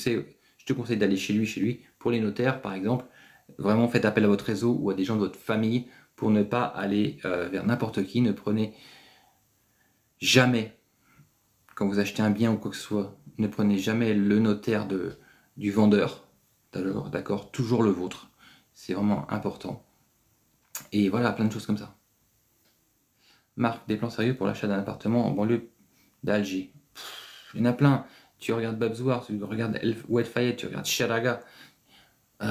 te conseille d'aller chez lui. Pour les notaires, par exemple, vraiment faites appel à votre réseau ou à des gens de votre famille pour ne pas aller vers n'importe qui. Ne prenez jamais, quand vous achetez un bien ou quoi que ce soit, ne prenez jamais le notaire du vendeur. D'accord, toujours le vôtre. C'est vraiment important. Et voilà, plein de choses comme ça. Marc, des plans sérieux pour l'achat d'un appartement en banlieue d'Alger. Il y en a plein. Tu regardes Babzouar, tu regardes Oued Fayed, tu regardes Charaga. Il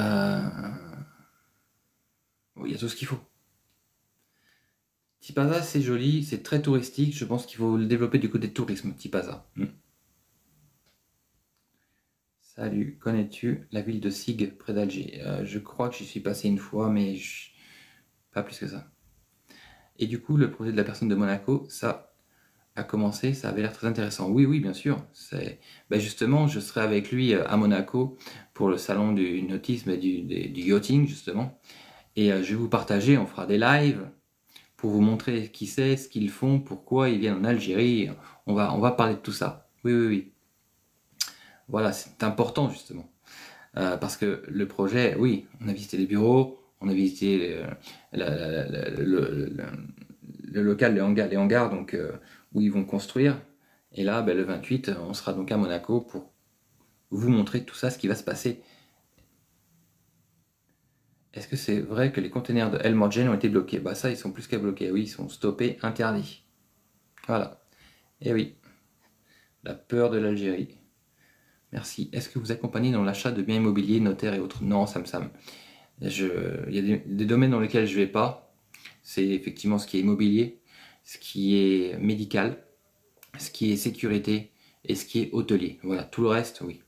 y a tout ce qu'il faut. Tipaza, c'est joli, c'est très touristique. Je pense qu'il faut le développer du côté tourisme, Tipaza. Salut, connais-tu la ville de Sig, près d'Alger? Je crois que j'y suis passé une fois, mais pas plus que ça. Et du coup, le projet de la personne de Monaco, ça a commencé, ça avait l'air très intéressant. Oui, bien sûr. Justement, je serai avec lui à Monaco pour le salon du nautisme et du yachting, justement. Et je vais vous partager, on fera des lives pour vous montrer qui c'est, ce qu'ils font, pourquoi ils viennent en Algérie. On va parler de tout ça. Oui. Voilà, c'est important, justement. Parce que le projet, oui, on a visité les bureaux, on a visité le local, les hangars donc, où ils vont construire. Et là, le 28, on sera donc à Monaco pour vous montrer tout ça, ce qui va se passer. Est-ce que c'est vrai que les containers de El Morgen ont été bloqués? Ça, ils sont plus qu'à bloquer. Oui, ils sont stoppés, interdits. Voilà. Et oui, la peur de l'Algérie. Merci. Est-ce que vous accompagnez dans l'achat de biens immobiliers, notaires et autres? Non, Sam. Il y a des domaines dans lesquels je ne vais pas. C'est effectivement ce qui est immobilier, ce qui est médical, ce qui est sécurité et ce qui est hôtelier. Voilà, tout le reste, oui.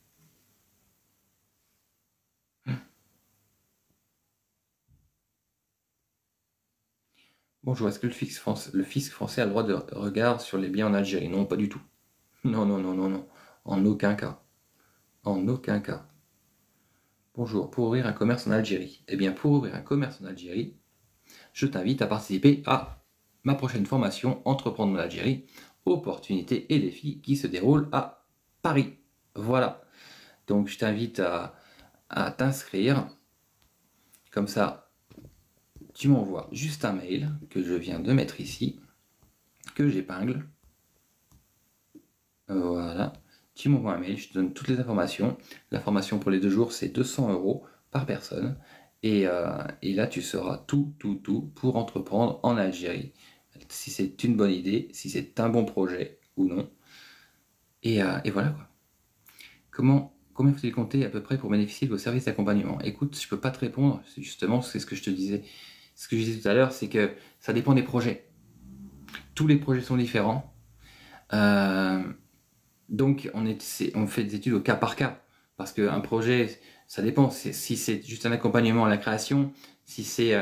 Bonjour, est-ce que le fisc français a le droit de regard sur les biens en Algérie? Non, pas du tout. Non. En aucun cas. En aucun cas. Bonjour, pour ouvrir un commerce en Algérie. Eh bien, pour ouvrir un commerce en Algérie, je t'invite à participer à ma prochaine formation Entreprendre en Algérie, opportunités et défis qui se déroule à Paris. Voilà. Donc, je t'invite à t'inscrire. Comme ça, tu m'envoies juste un mail que je viens de mettre ici, que j'épingle. Voilà. Tu m'envoies un mail, je te donne toutes les informations. La formation pour les 2 jours, c'est 200 € par personne. Et là, tu sauras tout pour entreprendre en Algérie. Si c'est une bonne idée, si c'est un bon projet ou non. Et voilà quoi. Combien faut-il compter à peu près pour bénéficier de vos services d'accompagnement? Écoute, je peux pas te répondre, justement, c'est ce que je te disais. Ce que je disais tout à l'heure, c'est que ça dépend des projets. Tous les projets sont différents. Euh, donc, on fait des études au cas par cas. Parce qu'un projet, ça dépend. Si c'est juste un accompagnement à la création, si c'est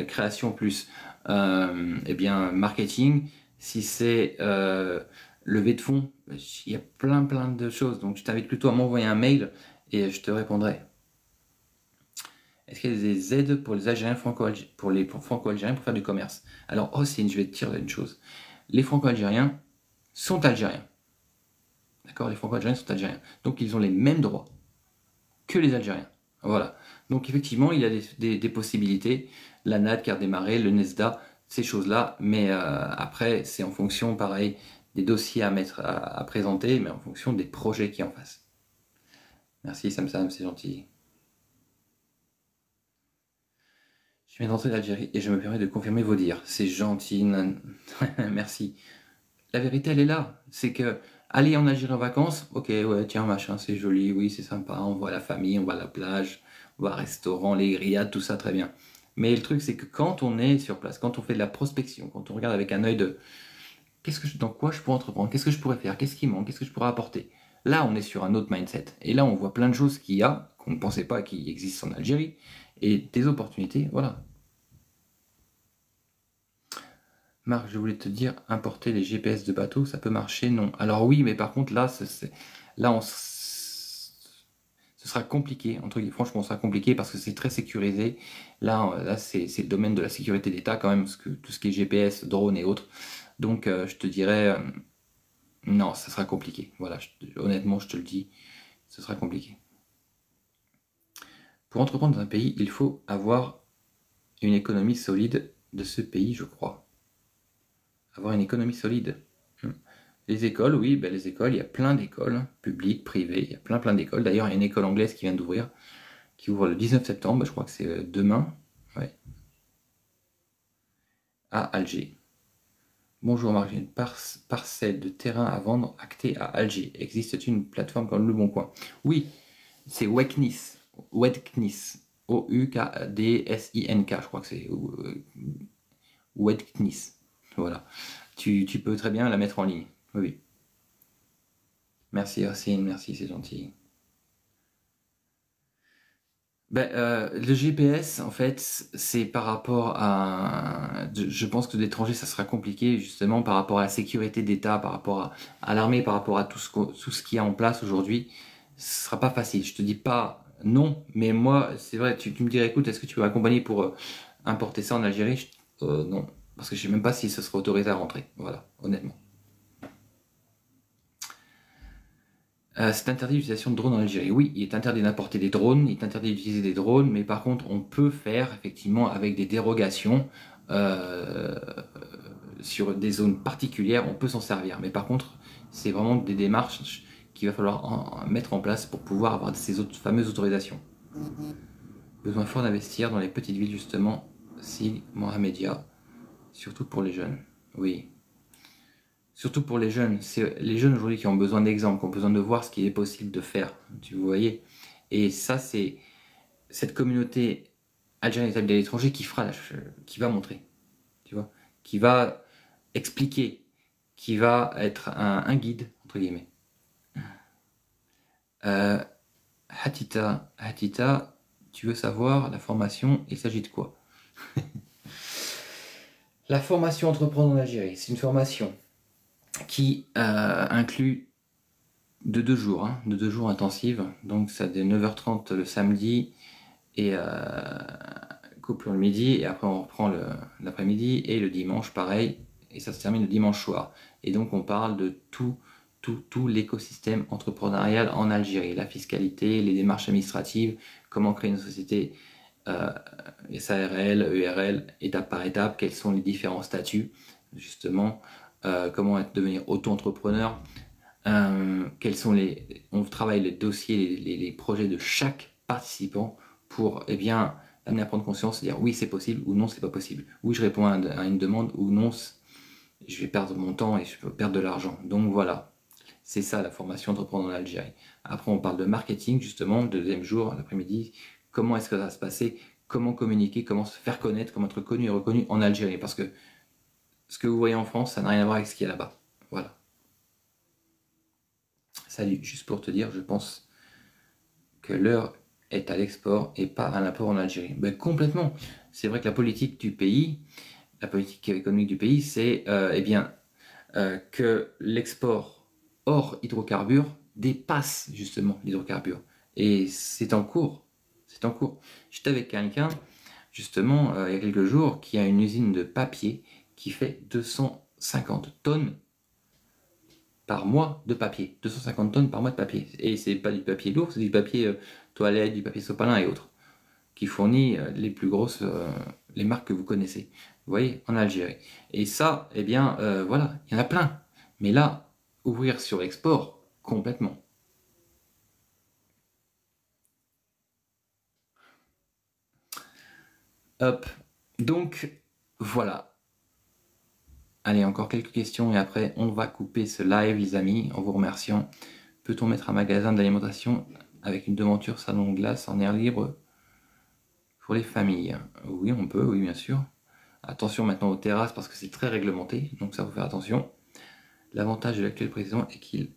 création plus eh bien, marketing, si c'est levée de fonds, il y a plein de choses. Donc, je t'invite plutôt à m'envoyer un mail et je te répondrai. Est-ce qu'il y a des aides pour les Algériens franco-algériens pour faire du commerce? Alors, Hossein, je vais te dire une chose. Les franco-algériens sont algériens. D'accord? Les franco-algériens sont algériens. Donc, ils ont les mêmes droits que les Algériens. Voilà. Donc, effectivement, il y a des possibilités. La NAD, carte des marais, le NESDA, ces choses-là. Mais après, c'est en fonction, pareil, des dossiers à présenter, mais en fonction des projets qui en face. Merci, Sam, c'est gentil. Je viens d'entrer d'Algérie et je me permets de confirmer vos dires. C'est gentil, merci. La vérité, elle est là. C'est que aller en Algérie en vacances, ok, ouais, tiens, machin, c'est joli, oui, c'est sympa, on voit la famille, on voit la plage, on voit un restaurant, les grillades, tout ça, très bien. Mais le truc, c'est que quand on est sur place, quand on fait de la prospection, quand on regarde avec un œil de dans quoi je pourrais entreprendre, qu'est-ce que je pourrais faire, qu'est-ce qui manque, qu'est-ce que je pourrais apporter. Là, on est sur un autre mindset. Et là, on voit plein de choses qu'il y a, qu'on ne pensait pas qu'il existe en Algérie, et des opportunités, voilà. Marc, je voulais te dire, importer les GPS de bateau, ça peut marcher? Non. Alors oui, mais par contre, là, ce sera compliqué. Franchement, ce sera compliqué parce que c'est très sécurisé. Là c'est le domaine de la sécurité d'État quand même, tout ce qui est GPS, drone et autres. Donc, je te dirais, non, ça sera compliqué. Voilà, honnêtement, je te le dis, ce sera compliqué. Pour entreprendre dans un pays, il faut avoir une économie solide de ce pays, je crois. Avoir une économie solide. Les écoles, oui, ben les écoles, il y a plein d'écoles, publiques, privées, il y a plein d'écoles. D'ailleurs, il y a une école anglaise qui vient d'ouvrir, qui ouvre le 19 septembre, je crois que c'est demain, ouais, à Alger. Bonjour Marc, j'ai une parcelle de terrain à vendre actée à Alger. Existe-t-il une plateforme comme Le Bon Coin? Oui, c'est Weknis, Oukdsin-K, je crois que c'est Weknis. Voilà, tu peux très bien la mettre en ligne, oui. Merci Racine, merci, c'est gentil. Ben, le GPS, en fait, c'est par rapport à... Je pense que d'étrangers, ça sera compliqué, justement, par rapport à la sécurité d'État, par rapport à l'armée, par rapport à tout ce qu'il y a en place aujourd'hui. Ce sera pas facile. Je te dis pas non, mais moi, c'est vrai, tu me dirais, écoute, est-ce que tu peux m'accompagner pour importer ça en Algérie? Non, parce que je sais même pas si ce sera autorisé à rentrer. Voilà, honnêtement. C'est interdit l'utilisation de drones en Algérie. Oui, il est interdit d'importer des drones, il est interdit d'utiliser des drones, mais par contre, on peut faire effectivement avec des dérogations euh, sur des zones particulières, on peut s'en servir. Mais par contre, c'est vraiment des démarches qu'il va falloir mettre en place pour pouvoir avoir ces fameuses autorisations. Besoin fort d'investir dans les petites villes justement, si Mohamedia, surtout pour les jeunes. Oui, surtout pour les jeunes. C'est les jeunes aujourd'hui qui ont besoin d'exemples, qui ont besoin de voir ce qu'il est possible de faire. Tu voyez. Et ça, c'est cette communauté algérienne établie à l'étranger qui va montrer, tu vois, qui va expliquer, qui va être un guide, entre guillemets. Euh, Hatita, tu veux savoir la formation, il s'agit de quoi? La formation Entreprendre en Algérie, c'est une formation qui inclut de 2 jours, hein, de 2 jours intensives. Donc ça de 9h30 le samedi et coupure le midi, et après on reprend l'après-midi, et le dimanche pareil, et ça se termine le dimanche soir. Et donc on parle de tout l'écosystème entrepreneurial en Algérie, la fiscalité, les démarches administratives, comment créer une société SARL, ERL, étape par étape, quels sont les différents statuts, justement, comment devenir auto-entrepreneur, on travaille les dossiers, les projets de chaque participant pour bien amener à prendre conscience, dire oui c'est possible ou non c'est pas possible, oui je réponds à une demande ou non je vais perdre mon temps et je peux perdre de l'argent. Donc voilà, c'est ça la formation entrepreneur en Algérie. Après on parle de marketing justement, le deuxième jour, l'après-midi, comment est-ce que ça va se passer, comment communiquer, comment se faire connaître, comment être connu et reconnu en Algérie, parce que ce que vous voyez en France, ça n'a rien à voir avec ce qu'il y a là-bas. Voilà. Salut, juste pour te dire, je pense que l'heure est à l'export et pas à l'import en Algérie. Ben, complètement. C'est vrai que la politique du pays, la politique économique du pays, c'est que l'export hors hydrocarbures dépasse justement l'hydrocarbure. Et c'est en cours. C'est en cours. J'étais avec quelqu'un, justement, il y a quelques jours, qui a une usine de papier qui fait 250 tonnes par mois de papier. 250 tonnes par mois de papier. Et c'est pas du papier lourd, c'est du papier toilette, du papier sopalin et autres, qui fournit les plus grosses, les marques que vous connaissez. Vous voyez, en Algérie. Et ça, voilà, il y en a plein. Mais là, ouvrir sur l'export, complètement. Hop. Donc, voilà. Allez, encore quelques questions et après on va couper ce live, les amis, en vous remerciant. Peut-on mettre un magasin d'alimentation avec une devanture salon de glace en air libre pour les familles? Oui, on peut, oui, bien sûr. Attention maintenant aux terrasses parce que c'est très réglementé, donc ça faut faire attention. L'avantage de l'actuel président est qu'il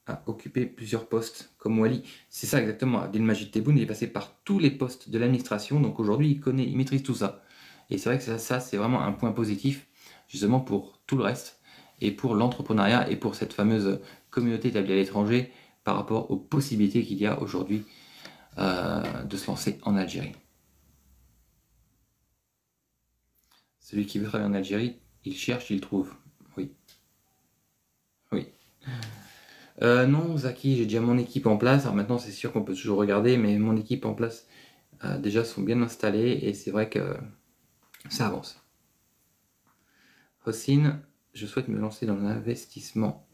a occupé plusieurs postes, comme Wally. C'est ça exactement, Abdelmajid Tebboune, il est passé par tous les postes de l'administration, donc aujourd'hui il maîtrise tout ça. Et c'est vrai que ça c'est vraiment un point positif, justement pour tout le reste, et pour l'entrepreneuriat, et pour cette fameuse communauté établie à l'étranger, par rapport aux possibilités qu'il y a aujourd'hui de se lancer en Algérie. Celui qui veut travailler en Algérie, il cherche, il trouve. Oui. Oui. Non, Zaki, j'ai déjà mon équipe en place. Alors maintenant, c'est sûr qu'on peut toujours regarder, mais mon équipe en place déjà sont bien installées et c'est vrai que ça avance. Hossein, je souhaite me lancer dans l'investissement.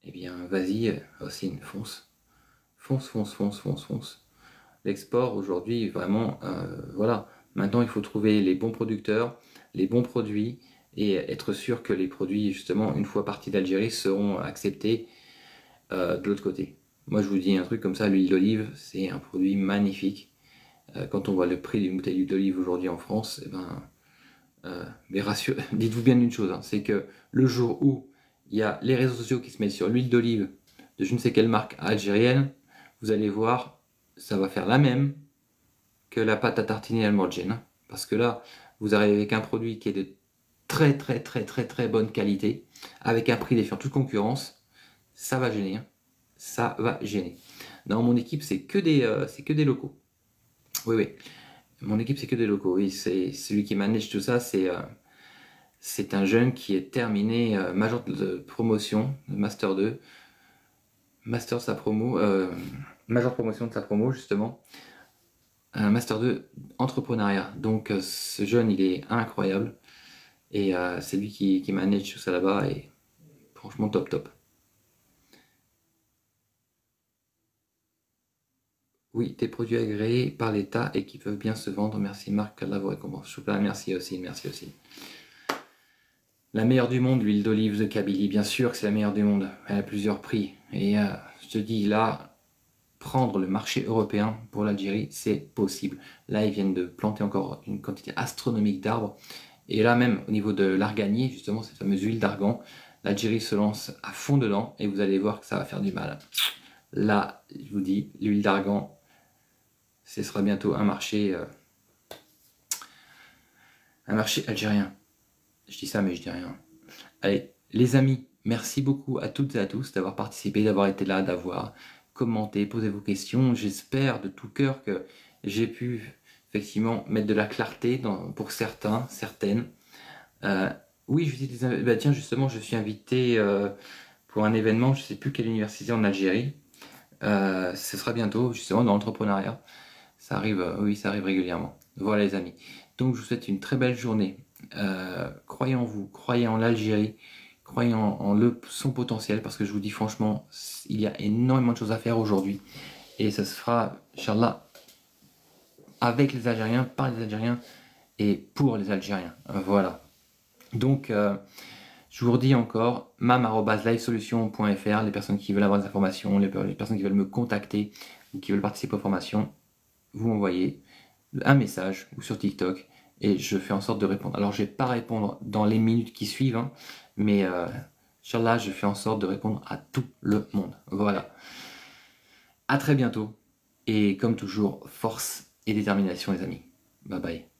Eh bien, vas-y, Hossein, fonce. Fonce, fonce, fonce, fonce, fonce. L'export aujourd'hui, vraiment, voilà. Maintenant, il faut trouver les bons producteurs, les bons produits et être sûr que les produits, justement, une fois partis d'Algérie, seront acceptés de l'autre côté. Moi, je vous dis un truc comme ça, l'huile d'olive, c'est un produit magnifique. Quand on voit le prix d'une bouteille d'huile d'olive aujourd'hui en France, mais dites-vous bien une chose, hein, c'est que le jour où il y a les réseaux sociaux qui se mettent sur l'huile d'olive de je ne sais quelle marque algérienne, vous allez voir, ça va faire la même que la pâte à tartiner almorgine. Hein, parce que là, vous arrivez avec un produit qui est de très très très très très bonne qualité, avec un prix défiant toute concurrence, ça va gêner. Hein, ça va gêner. Dans mon équipe, c'est que des locaux. Oui, oui. Mon équipe, c'est que des locaux. Oui, c'est celui qui manage tout ça, c'est un jeune qui est terminé major de promotion, Master 2, Master de sa promo, major de promotion de sa promo, justement. Master 2, entrepreneuriat. Donc, ce jeune, il est incroyable. Et c'est lui qui manage tout ça là-bas. Et franchement, top, top. Oui, des produits agréés par l'État et qui peuvent bien se vendre. Merci Marc, Allah vous récompense. Choupin, merci aussi, merci aussi. La meilleure du monde, l'huile d'olive de Kabylie, bien sûr que c'est la meilleure du monde. Elle a plusieurs prix. Et je te dis, là, prendre le marché européen pour l'Algérie, c'est possible. Là, ils viennent de planter encore une quantité astronomique d'arbres. Et là même, au niveau de l'arganier, justement, cette fameuse huile d'argan, l'Algérie se lance à fond dedans et vous allez voir que ça va faire du mal. Là, je vous dis, l'huile d'argan, ce sera bientôt un marché algérien. Je dis ça, mais je dis rien. Allez, les amis, Merci beaucoup à toutes et à tous d'avoir participé, d'avoir été là, d'avoir commenté, posé vos questions. J'espère de tout cœur que j'ai pu effectivement mettre de la clarté pour certains, certaines. Euh, oui, bah tiens, justement, je suis invité pour un événement, je ne sais plus quelle université en Algérie. Ce sera bientôt, justement, dans l'entrepreneuriat. Ça arrive, oui, ça arrive régulièrement. Voilà les amis. Donc je vous souhaite une très belle journée. Croyez en vous, croyez en l'Algérie, croyez son potentiel, parce que je vous dis franchement, il y a énormément de choses à faire aujourd'hui. Et ça se fera, Inch'Allah, avec les Algériens, par les Algériens et pour les Algériens. Voilà. Donc, je vous redis encore, mam@livesolution.fr, les personnes qui veulent avoir des informations, les personnes qui veulent me contacter ou qui veulent participer aux formations, vous m'envoyez un message ou sur TikTok et je fais en sorte de répondre. Alors je vais pas répondre dans les minutes qui suivent, hein, mais Inch'Allah, je fais en sorte de répondre à tout le monde. Voilà. À très bientôt et comme toujours, force et détermination les amis. Bye bye.